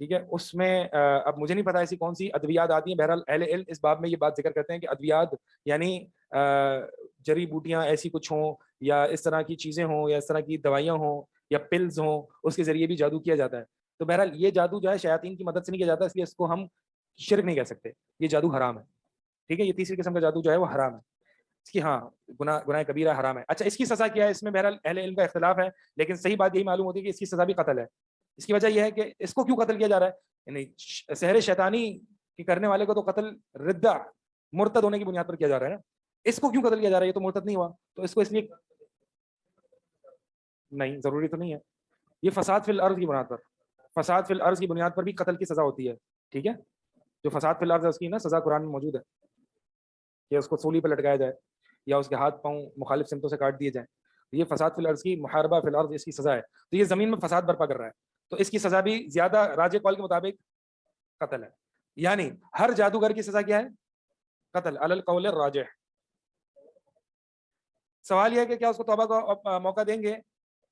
ٹھیک ہے, اس میں اب مجھے نہیں پتا ایسی کون سی ادویات آتی ہیں. بہرحال اہل علم اس باب میں یہ بات ذکر کرتے ہیں کہ ادویات یعنی جڑی بوٹیاں ایسی کچھ ہوں, یا اس طرح کی چیزیں ہوں, یا اس طرح کی دوائیاں ہوں, یا پلز ہوں, اس کے ذریعے بھی جادو کیا جاتا ہے. تو بہرحال یہ جادو جو ہے شیاطین کی مدد سے نہیں کیا جاتا, اس لیے اس کو ہم شرک نہیں کہہ سکتے. یہ جادو حرام ہے. ٹھیک ہے, یہ تیسری قسم کا جادو جو ہے وہ حرام ہے. اس کی ہاں گناہ کبیرہ حرام ہے. اچھا, اس کی سزا کیا ہے؟ اس میں بہرحال اہل علم کا اختلاف ہے, لیکن صحیح بات یہی معلوم ہوتی ہے کہ اس کی سزا بھی قتل ہے. اس کی وجہ یہ ہے کہ اس کو کیوں قتل کیا جا رہا ہے, یعنی سحر شیطانی کے کرنے والے کو تو قتل ردہ, مرتد ہونے کی بنیاد پر کیا جا رہا ہے نا. اس کو کیوں قتل کیا جا رہا ہے؟ یہ تو مرتد نہیں ہوا, تو اس کو اس لیے نہیں, ضروری تو نہیں ہے. یہ فساد فی الارض کی بنیاد پر, فساد فی الارض کی بنیاد پر بھی قتل کی سزا ہوتی ہے. ٹھیک ہے, جو فساد فی الارض ہے اس کی نا سزا قرآن میں موجود ہے کہ اس کو سولی پر لٹکایا جائے, یا اس کے ہاتھ پاؤں مخالف سمتوں سے کاٹ دیے جائیں. یہ فساد فی الارض کی, محاربہ فی الارض اس کی سزا ہے. تو یہ زمین میں فساد برپا کر رہا ہے, تو اس کی سزا بھی زیادہ راجح قول کے مطابق قتل ہے. یعنی ہر جادوگر کی سزا کیا ہے؟ قتل, علی القول الراجح. سوال یہ ہے کہ کیا اس کو توبہ کا موقع دیں گے؟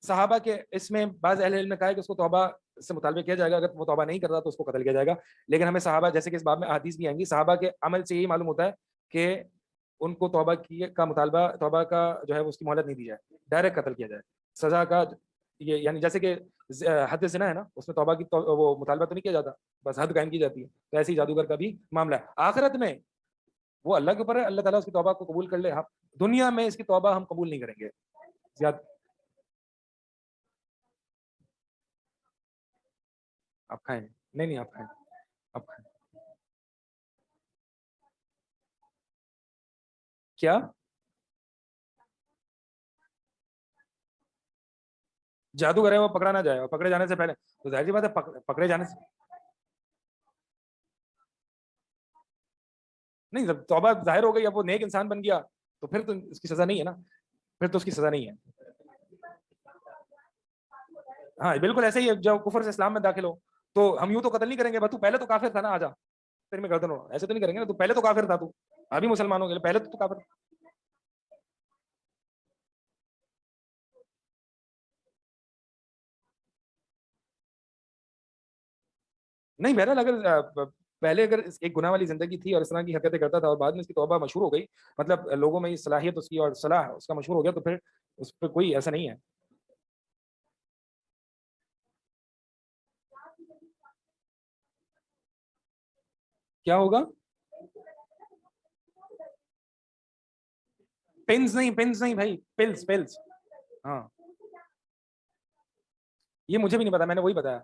صحابہ کے اس میں بعض اہل علم نے کہا ہے کہ اس کو توبہ سے مطالبہ کیا جائے گا, اگر وہ توبہ نہیں کرتا تو اس کو قتل کیا جائے گا. لیکن ہمیں صحابہ, جیسے کہ اس باب میں احادیث بھی آئیں گی, صحابہ کے عمل سے یہی معلوم ہوتا ہے کہ ان کو توبہ کا مطالبہ, توبہ کا جو ہے اس کی مہلت نہیں دی جائے, ڈائریکٹ قتل کیا جائے. سزا کا یہ یعنی جیسے کہ حد زنا ہے نا, اس میں توبہ کی وہ مطالبہ تو نہیں کیا جاتا, بس حد قائم کی جاتی ہے. تو ایسے ہی جادوگر کا بھی معاملہ ہے. آخرت میں وہ اللہ کے اوپر ہے, اللہ تعالیٰ اس کی توبہ کو قبول کر لے. دنیا میں اس کی توبہ ہم قبول نہیں کریں گے. آپ کھائیں, نہیں آپ کھائیں, آپ کھائیں. کیا جادوگر ہے وہ پکڑا نہ جائے, اور پکڑے جانے سے پہلے تو ظاہر سی بات ہے پکڑے جانے سے نہیں, جب توبہ ظاہر ہو گئی, اب وہ نیک انسان بن گیا تو پھر تو اس کی سزا نہیں ہے نا, پھر تو اس کی سزا نہیں ہے. ہاں بالکل ایسے ہی ہے, جب کفر سے اسلام میں داخل ہو تو ہم یوں تو قتل نہیں کریں گے, تو پہلے تو کافر تھا نا, آ جا پھر میں گردن ہو, ایسے تو نہیں کریں گے نا, تو پہلے تو کافر تھا, تو ابھی مسلمان ہو گئے, پہلے تو کافر. نہیں بہرحال اگر پہلے اگر ایک گناہ والی زندگی تھی اور اس طرح کی حرکتیں کرتا تھا اور بعد میں اس کی توبہ مشہور ہو گئی, مطلب لوگوں میں یہ صلاحیت اس کی اور صلاح اس کا مشہور ہو گیا, تو پھر اس پہ کوئی ایسا نہیں ہے. کیا ہوگا؟ پنز نہیں بھائی, پلز. ہاں یہ مجھے بھی نہیں پتا, میں نے وہی بتایا,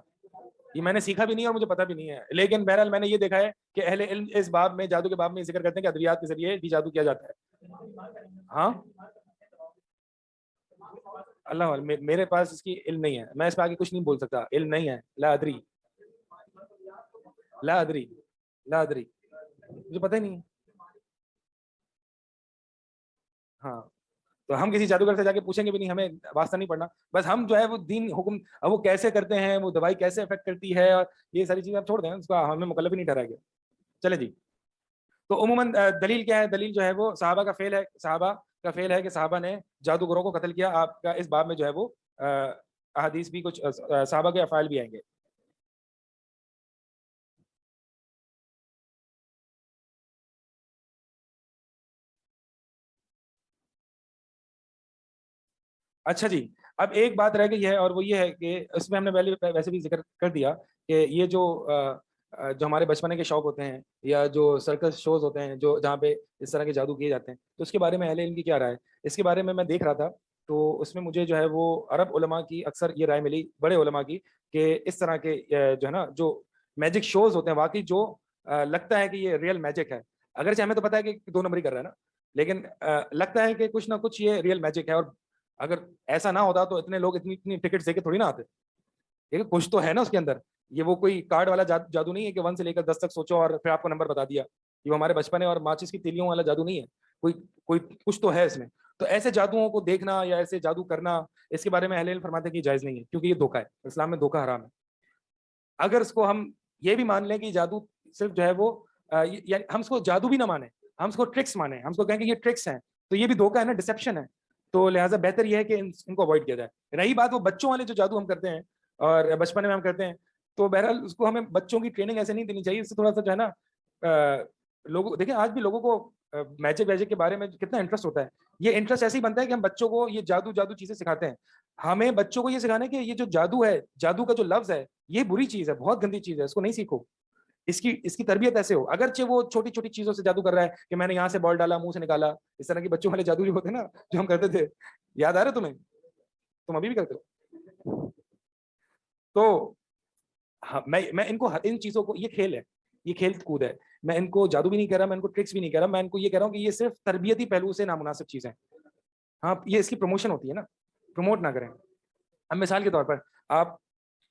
یہ میں نے سیکھا بھی نہیں اور مجھے پتا بھی نہیں ہے. لیکن بہرحال میں نے یہ دیکھا ہے کہ اہل علم اس باب میں, جادو کے باب میں ذکر کرتے ہیں کہ ادویات کے ذریعے بھی جادو کیا جاتا ہے. ہاں اللہ میرے پاس اس کی علم نہیں ہے, میں اس پہ آگے کچھ نہیں بول سکتا, علم نہیں ہے. لا ادری مجھے پتہ ہی نہیں ہے. ہاں تو ہم کسی جادوگر سے جا کے پوچھیں گے بھی نہیں, ہمیں واسطہ نہیں پڑنا. بس ہم جو ہے وہ دین حکم وہ کیسے کرتے ہیں, وہ دوائی کیسے افیکٹ کرتی ہے, اور یہ ساری چیزیں آپ چھوڑ دیں, اس کا ہمیں مکلف ہی نہیں ٹھہرایا گیا. چلے جی, تو عموماً دلیل کیا ہے؟ دلیل جو ہے وہ صحابہ کا فعل ہے کہ صحابہ نے جادوگروں کو قتل کیا. آپ کا اس باب میں جو ہے وہ احادیث بھی کچھ صحابہ کے افعال بھی آئیں گے. اچھا جی, اب ایک بات رہ گئی ہے, اور وہ یہ ہے کہ اس میں ہم نے ویسے بھی ذکر کر دیا کہ یہ جو ہمارے بچپنے کے شوق ہوتے ہیں, یا جو سرکس شوز ہوتے ہیں جو جہاں پہ اس طرح کے جادو کیے جاتے ہیں, تو اس کے بارے میں اہل علم کی کیا رائے ہے؟ اس کے بارے میں دیکھ رہا تھا, تو اس میں مجھے جو ہے وہ عرب علماء کی اکثر یہ رائے ملی, بڑے علماء کی, کہ اس طرح کے جو ہے نا جو میجک شوز ہوتے ہیں, واقعی جو لگتا ہے کہ یہ ریئل میجک ہے, اگرچہ ہمیں تو پتا ہے کہ 2 نمبری کر رہا ہے نا, لیکن لگتا ہے کہ کچھ نہ کچھ یہ ریئل میجک ہے. اور اگر ایسا نہ ہوتا تو اتنے لوگ اتنی ٹکٹ دے کے تھوڑی نہ آتے. لیکن کچھ تو ہے نا اس کے اندر, یہ وہ کوئی کارڈ والا جادو نہیں ہے کہ 1 سے لے کر 10 تک سوچو اور پھر آپ کو نمبر بتا دیا. یہ ہمارے بچپنے اور ماچس کی تیلیوں والا جادو نہیں ہے, کوئی کچھ تو ہے اس میں. تو ایسے جادوؤں کو دیکھنا یا ایسے جادو کرنا, اس کے بارے میں اہل علم فرماتے ہیں کہ جائز نہیں ہے, کیونکہ یہ دھوکہ ہے, اسلام میں دھوکہ حرام ہے. اگر اس کو ہم یہ بھی مان لیں کہ جادو صرف جو ہے وہ یعنی ہم اس کو جادو بھی نہ مانیں, ہم اس کو ٹرکس مانیں, ہم اس کو کہیں کہ یہ ٹرکس ہیں, تو یہ بھی دھوکہ ہے نا, ڈسپشن ہے. تو لہٰذا بہتر یہ ہے کہ ان کو اوائڈ کیا جائے. رہی بات وہ بچوں والے جو جادو ہم کرتے ہیں اور بچپنے میں ہم کرتے ہیں, تو بہرحال اس کو ہمیں بچوں کی ٹریننگ ایسے نہیں دینی چاہیے. اس سے تھوڑا سا جو ہے نا لوگوں دیکھیں آج بھی لوگوں کو میجک ویجک کے بارے میں کتنا انٹرسٹ ہوتا ہے. یہ انٹرسٹ ایسے ہی بنتا ہے کہ ہم بچوں کو یہ جادو چیزیں سکھاتے ہیں. ہمیں بچوں کو یہ سکھانا ہے کہ یہ جو جادو ہے, جادو کا جو لفظ ہے, یہ بری چیز ہے, بہت گندی چیز ہے, اس کو نہیں سیکھو. اس کی تربیت ایسے ہو. اگرچہ وہ چھوٹی چھوٹی چیزوں سے جادو کر رہا ہے کہ میں نے یہاں سے بال ڈالا, منہ سے نکالا, اس طرح کے بچوں والے جادو جو ہوتے ہیں نا, جو ہم کرتے تھے, یاد آ رہا ہے تمہیں؟ تم ابھی بھی کرتے ہو. تو میں ان کو ان چیزوں کو, یہ کھیل ہے, یہ کھیل کود ہے. میں ان کو جادو بھی نہیں کہہ رہا, میں ان کو ٹرکس بھی نہیں کہہ رہا, میں ان کو یہ کہہ رہا ہوں کہ یہ صرف تربیتی پہلو سے نامناسب چیزیں. ہاں یہ اس کی پروموشن ہوتی ہے نا, پروموٹ نہ کریں. اب مثال کے طور پر آپ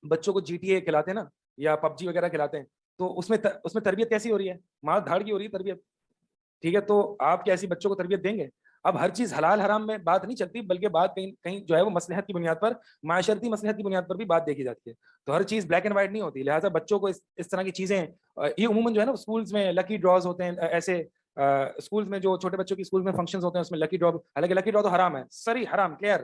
بچوں کو GTA کھلاتے ہیں نا, یا PUBG وغیرہ کھلاتے ہیں, تو اس میں تربیت کیسی ہو رہی ہے؟ مار دھاڑ کی ہو رہی ہے تربیت. ٹھیک ہے, تو آپ کیا ایسی بچوں کو تربیت دیں گے؟ اب ہر چیز حلال حرام میں بات نہیں چلتی, بلکہ بات کہیں جو ہے وہ مصلحت کی بنیاد پر, معاشرتی مصلحت کی بنیاد پر بھی بات دیکھی جاتی ہے. تو ہر چیز بلیک اینڈ وائٹ نہیں ہوتی. لہٰذا بچوں کو اس طرح کی چیزیں, یہ عموماً جو ہے نا اسکولز میں لکی ڈراز ہوتے ہیں, ایسے اسکولز میں جو چھوٹے بچوں کی اسکولز میں فنکشنز ہوتے ہیں, اس میں لکی ڈرا, حالانکہ لکی ڈرا تو حرام ہے, سری حرام, کلیئر.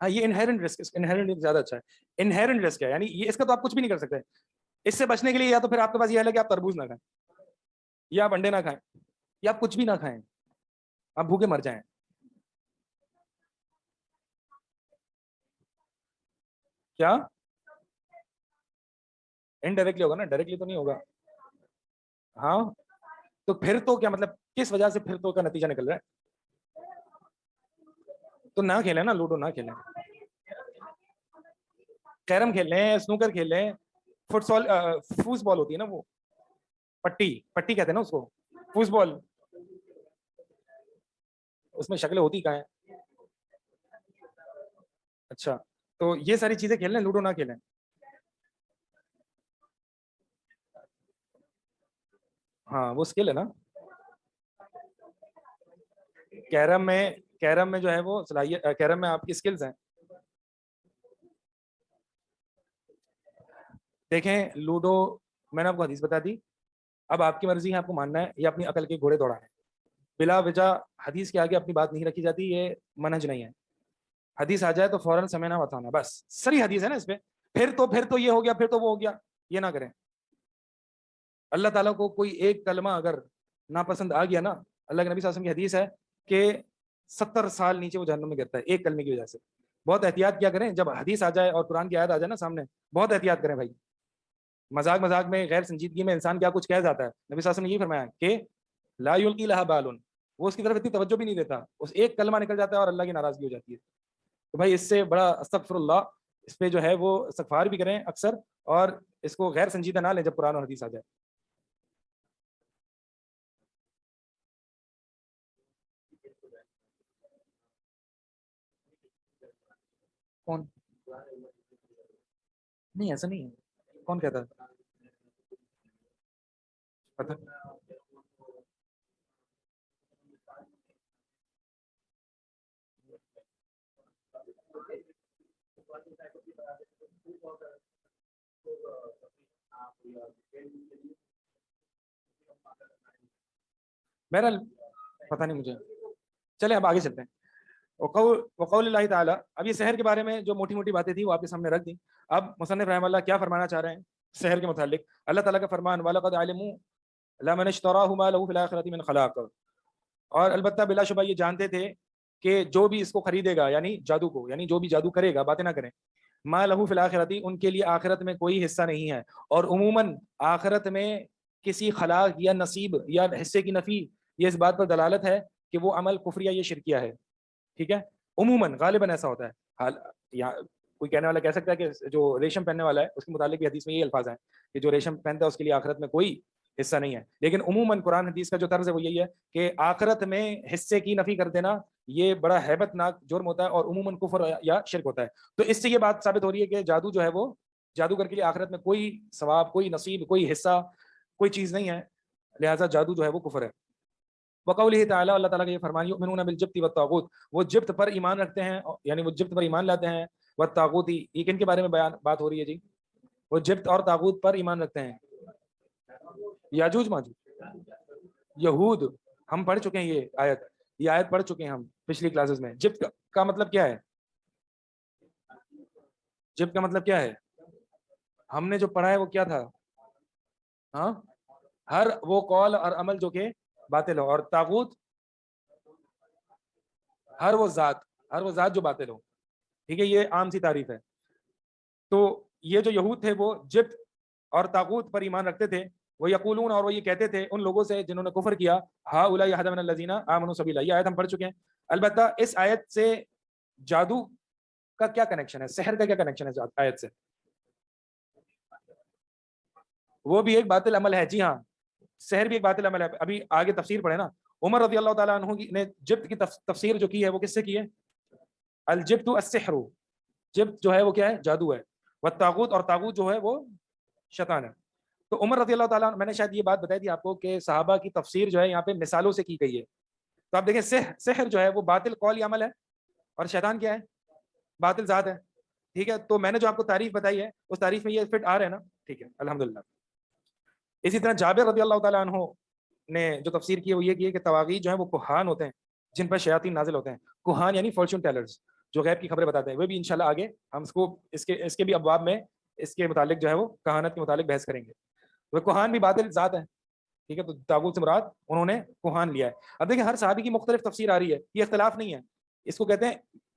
ہاں یہ انہیرنٹ رسک، انہیرنٹ رسک زیادہ اچھا ہے. انہیرنٹ رسک ہے یعنی یہ اس کا تو آپ کچھ بھی نہیں کر سکتے. اس سے بچنے کے لیے یا تو پھر آپ کے پاس یہ ہے کہ آپ تربوز نہ کھائیں, یا آپ انڈے نہ کھائیں, یا آپ کچھ بھی نہ کھائیں, آپ بھوکے مر جائیں. کیا انڈائریکٹلی ہوگا نا, ڈائریکٹلی تو نہیں ہوگا. ہاں تو پھر تو کیا مطلب, کس وجہ سے پھر تو کا نتیجہ نکل رہا ہے؟ تو نہ کھیلیں نا, لوڈو نہ کھیلیں, کیرم کھیل لیں, سنوکر کھیل لیں, فوس بال ہوتی ہے نا وہ پٹی, پٹی کہتے ہیں نا اس کو, فوس بال, اس میں شکلیں ہوتی کہاں ہیں. اچھا تو یہ ساری چیزیں کھیل لیں, لوڈو نہ کھیلیں. ہاں وہ اسکل ہے نا, کیرم میں جو ہے وہ صلاحیت, کیرم میں آپ کی اسکلز ہیں. دیکھیں لوڈو میں نے آپ کو حدیث بتا دی, اب آپ کی مرضی ہے آپ کو ماننا ہے یا اپنی عقل کے گھوڑے دوڑانا ہے. بلا وجہ حدیث کے آگے اپنی بات نہیں رکھی جاتی, یہ منہج نہیں ہے. حدیث آ جائے تو فوراً سمجھنا بتانا, بس سری حدیث ہے نا اس پہ. پھر تو یہ ہو گیا, پھر تو وہ ہو گیا, یہ نہ کریں. اللہ تعالیٰ کو کوئی ایک کلمہ اگر ناپسند آ گیا نا, اللہ کے نبی صلی اللہ علیہ وسلم کی حدیث ہے کہ 70 سال نیچے وہ جہنم میں گرتا ہے ایک کلمے کی وجہ سے. بہت احتیاط کیا کریں, جب حدیث آ جائے اور قرآن کی آیت آ جائے نا سامنے, بہت احتیاط کریں بھائی. مذاق میں غیر سنجیدگی میں انسان کیا کچھ کہہ جاتا ہے. نبی صلی اللہ علیہ وسلم نے یہ فرمایا کہ لا یلقی لہا بال, وہ اس کی طرف اتنی توجہ بھی نہیں دیتا, اس ایک کلمہ نکل جاتا ہے اور اللہ کی ناراضگی ہو جاتی ہے. تو بھائی اس سے بڑا استغفر اللہ, اس پہ جو ہے وہ استغفار بھی کریں اکثر, اور اس کو غیر سنجیدہ نہ لیں جب قرآن اور حدیث آ جائے. کون نہیں, ایسا نہیں ہے, کون کہتا ہے پتہ بہرحال پتہ نہیں مجھے. چلیں اب آگے چلتے ہیں. وقول اللہ تعالیٰ, اب یہ سحر کے بارے میں جو موٹی موٹی باتیں تھیں وہ آپ کے سامنے رکھ دیں. اب مصنف رحمہ اللہ کیا فرمانا چاہ رہے ہیں سحر کے متعلق. اللہ تعالیٰ کا فرمان وَلَقَدْ عَلِمُوا لَمَنِ اشْتَرَاهُ مَا لَهُ فِي الْآخِرَةِ مِنْ خَلَاقٍ, اور البتہ بلا شبہ یہ جانتے تھے کہ جو بھی اس کو خریدے گا, یعنی جادو کو, یعنی جو بھی جادو کرے گا, باتیں نہ کریں, ما لہو فی الآخرۃ, ان کے لیے آخرت میں کوئی حصہ نہیں ہے. اور عموماً آخرت میں کسی خلاق یا نصیب یا حصے کی نفی, یہ اس بات پر دلالت ہے کہ وہ عمل کفریہ یا شرکیہ ہے. ٹھیک ہے, عموماً غالباً ایسا ہوتا ہے. یا کوئی کہنے والا کہہ سکتا ہے کہ جو ریشم پہننے والا ہے اس کے متعلق بھی حدیث میں یہ الفاظ ہیں کہ جو ریشم پہنتا ہے اس کے لیے آخرت میں کوئی حصہ نہیں ہے. لیکن عموماً قرآن حدیث کا جو طرز ہے وہ یہی ہے کہ آخرت میں حصے کی نفی کر دینا یہ بڑا ہیبت ناک جرم ہوتا ہے, اور عموماً کفر یا شرک ہوتا ہے. تو اس سے یہ بات ثابت ہو رہی ہے کہ جادو جو ہے وہ, جادوگر کے لیے آخرت میں کوئی ثواب, کوئی نصیب, کوئی حصہ, کوئی چیز نہیں ہے, لہٰذا جادو جو ہے وہ کفر ہے. وقولہ تعالیٰ, اللہ تعالیٰ کا یہ فرمان یؤمنون بالجبت والطاغوت, وہ جبت پر ایمان رکھتے ہیں, یعنی وہ جبت پر ایمان لاتے ہیں. والطاغوت, یہ کن کے بارے میں بات ہو رہی ہے جی؟ وہ جبت اور طاغوت پر ایمان رکھتے ہیں. یاجوج ماجوج, یہود, ہم پڑھ چکے ہیں یہ آیت پڑھ چکے ہیں ہم پچھلی کلاسز میں. جبت کا مطلب کیا ہے؟ جبت کا مطلب کیا ہے؟ ہم نے جو پڑھا ہے وہ کیا تھا؟ ہاں, ہر وہ قول اور عمل جو کہ باطل ہو, اور طاغوت ہر وہ ذات جو باطل ہو. ٹھیک ہے, یہ عام سی تعریف ہے. تو یہ جو یہود تھے وہ جبت اور طاغوت پر ایمان رکھتے تھے. وہ یقولون, اور وہ یہ کہتے تھے ان لوگوں سے جنہوں نے کفر کیا, ہؤلاء اہدی من الذین آمنوا سبیلا. یہ آیت ہم پڑھ چکے ہیں. البتہ اس آیت سے جادو کا کیا کنیکشن ہے, سحر کا کیا کنیکشن ہے آیت سے؟ وہ بھی ایک باطل عمل ہے. جی ہاں, سحر بھی ایک باطل عمل ہے. ابھی آگے تفسیر پڑھے نا, عمر رضی اللہ تعالیٰ عنہ نے جبت کی تفسیر جو کی ہے وہ کس سے کی ہے؟ الجبت السحر, جبت جو ہے وہ کیا ہے؟ جادو ہے. والطاغوت, اور طاغوت جو ہے وہ شیطان ہے. تو عمر رضی اللہ تعالیٰ, میں نے شاید یہ بات بتائی تھی آپ کو کہ صحابہ کی تفسیر جو ہے یہاں پہ مثالوں سے کی گئی ہے. تو آپ دیکھیں سحر جو ہے وہ باطل قول عمل ہے, اور شیطان کیا ہے؟ باطل ذات ہے. ٹھیک ہے, تو میں نے جو آپ کو تعریف بتائی ہے اس تعریف میں یہ فٹ آ رہے ہیں نا. ٹھیک ہے, الحمدللہ. اسی طرح جابر رضی اللہ تعالیٰ عنہ نے جو تفسیر کی ہے وہ یہ کی ہے کہ طواغیت جو ہیں وہ کوہان ہوتے ہیں جن پر شیاطین نازل ہوتے ہیں. کوہان یعنی فارچون ٹیلرز. جو غیب کی خبریں بتاتے ہیں، وہ بھی انشاءاللہ آگے ہم اس کے بھی ابواب میں اس کے متعلق جو ہے وہ کہانت کے متعلق بحث کریں گے. وہ کوہان بھی باطل ذات ہے، ٹھیک ہے. تو تاغوت سے مراد انہوں نے کوہان لیا ہے. اب دیکھیں ہر صحابی کی مختلف تفسیر آ رہی ہے، یہ اختلاف نہیں ہے. اس کو کہتے ہیں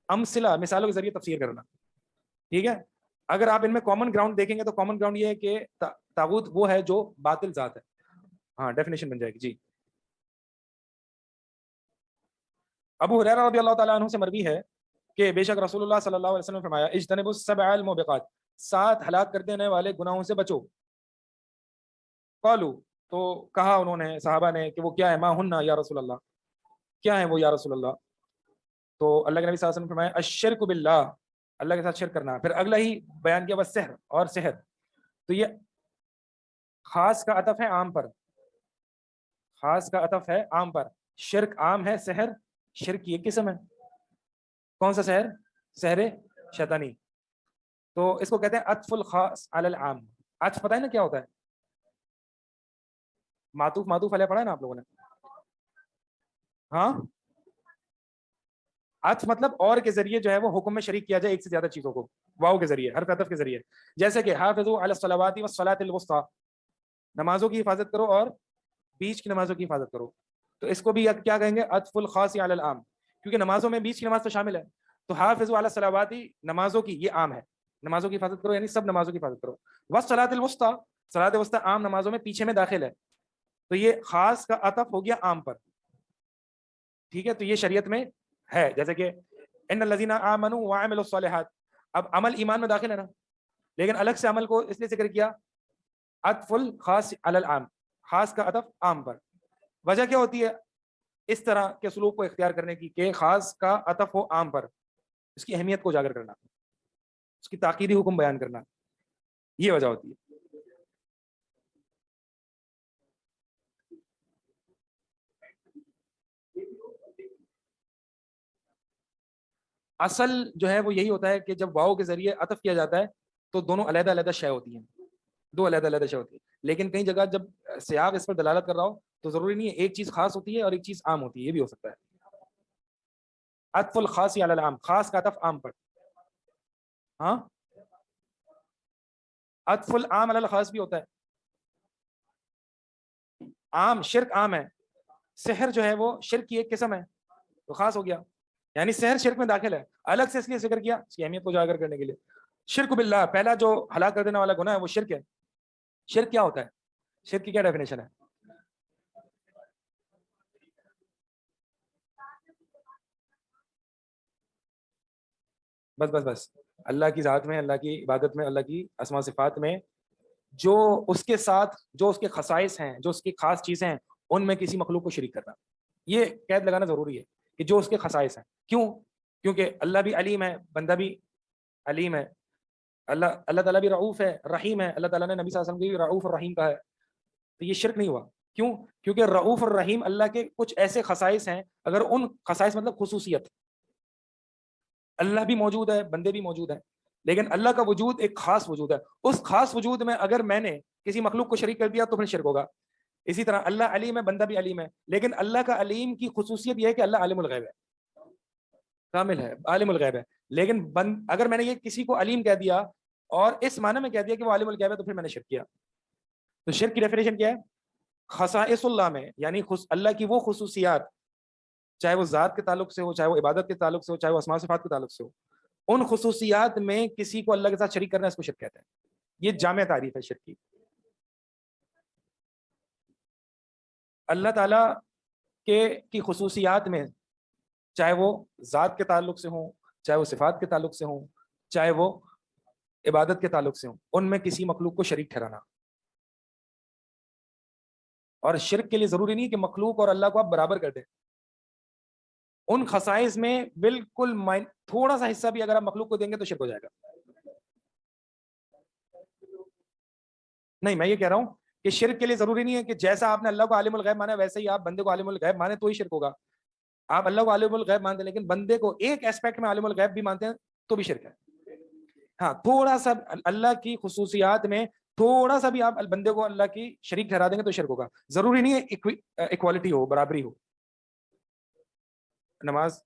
امثلہ، مثالوں کے ذریعے تفسیر کرنا، ٹھیک ہے. اگر آپ ان میں کامن گراؤنڈ دیکھیں گے تو کامن گراؤنڈ یہ ہے کہ تاغوت وہ ہے جو باطل ذات ہے. ہاں ڈیفینیشن بن جائے گی. جی ابو ہریرہ رضی اللہ تعالیٰ عنہ سے مروی ہے کہ بے شک رسول اللہ صلی اللہ علیہ وسلم نے فرمایا اجتنبوا السبع الموبقات، 7 ہلاک کر دینے والے گناہوں سے بچو. قالوا، تو کہا انہوں نے صحابہ نے کہ وہ کیا ہے؟ ما ہن یا رسول اللہ، کیا ہے وہ یا رسول اللہ؟ تو اللہ کے نبی صلی اللہ علیہ وسلم نے فرمایا الشرک باللہ، اللہ کے ساتھ شرک کرنا. پھر اگلا ہی بیان کیا والسحر، اور سحر. تو یہ خاص کا عطف ہے عام پر، خاص کا عطف ہے عام پر. شرک عام ہے، سحر شرک کی ایک قسم ہے. کون سا سحر؟ سحر شیطانی. تو اس کو کہتے ہیں عطف الخاص علی العام. عطف پتہ ہے نا کیا ہوتا ہے؟ معطوف معطوف علیہ پڑھا ہے نا آپ لوگوں نے؟ ہاں، عطف مطلب اور کے ذریعے جو ہے وہ حکم میں شریک کیا جائے ایک سے زیادہ چیزوں کو، واو کے ذریعے، حرف عطف کے ذریعے. جیسے کہ حافظوا علی الصلوات والصلاۃ الوسطی، نمازوں کی حفاظت کرو اور بیچ کی نمازوں کی حفاظت کرو. تو اس کو بھی کیا کہیں گے؟ عطف الخاص علی العام، کیونکہ نمازوں میں بیچ کی نماز تو شامل ہے. تو حافظوا علی الصلوات نمازوں کی، یہ عام ہے، نمازوں کی حفاظت کرو یعنی سب نمازوں کی حفاظت کرو. والصلاۃ الوسطی، صلاۃ وسطی عام نمازوں میں پیچھے میں داخل ہے. تو یہ خاص کا عطف ہو گیا عام پر، ٹھیک ہے. تو یہ شریعت میں ہے. جیسے کہ ان الذین آمنوا وعملوا الصالحات، اب عمل ایمان میں داخل ہے نا، لیکن الگ سے عمل کو اس لیے ذکر کیا عطف الخاص علی العام، خاص کا عطف عام پر. وجہ کیا ہوتی ہے اس طرح کے سلوک کو اختیار کرنے کی کہ خاص کا عطف ہو عام پر؟ اس کی اہمیت کو اجاگر کرنا، اس کی تاکیدی حکم بیان کرنا، یہ وجہ ہوتی ہے. اصل جو ہے وہ یہی ہوتا ہے کہ جب واؤ کے ذریعے عطف کیا جاتا ہے تو دونوں علیحدہ علیحدہ شے ہوتی ہیں، دو علیحدہ علیحدہ شے ہوتی ہیں. لیکن کئی جگہ جب سیاق اس پر دلالت کر رہا ہو تو ضروری نہیں ہے ایک چیز خاص ہوتی ہے اور ایک چیز عام ہوتی ہے، یہ بھی ہو سکتا ہے. عطف الخاص علی العام، خاص کا عطف عام پر. ہاں، عطف العام علی الخاص بھی ہوتا ہے. عام شرک عام ہے، سحر جو ہے وہ شرک کی ایک قسم ہے تو خاص ہو گیا، یعنی سحر شرک میں داخل ہے، الگ سے اس لیے ذکر کیا اس کی اہمیت کو اجاگر کرنے کے لیے. شرک باللہ، پہلا جو ہلاک کر دینے والا گناہ ہے وہ شرک ہے. شرک کیا ہوتا ہے؟ شرک کی کیا ڈیفینیشن ہے؟ بس اللہ کی ذات میں، اللہ کی عبادت میں، اللہ کی اسماء صفات میں جو اس کے ساتھ جو اس کے خصائص ہیں، جو اس کی خاص چیزیں ہیں، ان میں کسی مخلوق کو شریک کرنا. یہ قید لگانا ضروری ہے کہ جو اس کے خصائص ہیں. کیوں؟ کیونکہ اللہ بھی علیم ہے، بندہ بھی علیم ہے. اللہ تعالیٰ بھی رعوف ہے، رحیم ہے. اللہ تعالیٰ نے نبی صلی اللہ علیہ وسلم کو بھی رعوف اور رحیم کہا ہے. تو یہ شرک نہیں ہوا. کیوں؟ کیونکہ رعوف اور رحیم اللہ کے کچھ ایسے خصائص ہیں، اگر ان خصائص مطلب خصوصیت، اللہ بھی موجود ہے، بندے بھی موجود ہیں، لیکن اللہ کا وجود ایک خاص وجود ہے. اس خاص وجود میں اگر میں نے کسی مخلوق کو شریک کر دیا تو پھر شرک ہوگا. اسی طرح اللہ علیم ہے، بندہ بھی علیم ہے، لیکن اللہ کا علیم کی خصوصیت یہ ہے کہ اللہ عالم الغیب ہے، کامل ہے، عالم الغیب ہے. لیکن اگر میں نے یہ کسی کو علیم کہہ دیا اور اس معنی میں کہہ دیا کہ وہ عالم الغیب ہے تو پھر میں نے شرک کیا. تو شرک کی ڈیفینیشن کیا ہے؟ خصائص اللہ میں، یعنی اللہ کی وہ خصوصیات، چاہے وہ ذات کے تعلق سے ہو، چاہے وہ عبادت کے تعلق سے ہو، چاہے وہ اسماء صفات کے تعلق سے ہو، ان خصوصیات میں کسی کو اللہ کے ساتھ شریک کرنا، اس کو شرک کہتے ہیں. یہ جامع تعریف ہے شرک کی. اللہ تعالیٰ کی خصوصیات میں، چاہے وہ ذات کے تعلق سے ہوں، چاہے وہ صفات کے تعلق سے ہوں، چاہے وہ عبادت کے تعلق سے ہوں، ان میں کسی مخلوق کو شریک ٹھہرانا. اور شرک کے لیے ضروری نہیں کہ مخلوق اور اللہ کو آپ برابر کر دیں. ان خصائص میں بالکل تھوڑا سا حصہ بھی اگر آپ مخلوق کو دیں گے تو شرک ہو جائے گا. نہیں، میں یہ کہہ رہا ہوں کہ شرک کے لیے ضروری نہیں ہے کہ جیسا آپ نے اللہ کو عالم الغیب مانا ویسے ہی آپ بندے کو عالم الغیب مانے تو ہی شرک ہوگا. آپ اللہ کو عالم الغیب مانتے ہیں لیکن بندے کو ایک ایسپیکٹ میں عالم الغیب بھی مانتے ہیں تو بھی شرک ہے. ہاں، تھوڑا سا اللہ کی خصوصیات میں تھوڑا سا بھی آپ بندے کو اللہ کی شریک ٹھہرا دیں گے تو شرک ہوگا. ضروری نہیں ہے ایکوالٹی ہو، برابری ہو. نماز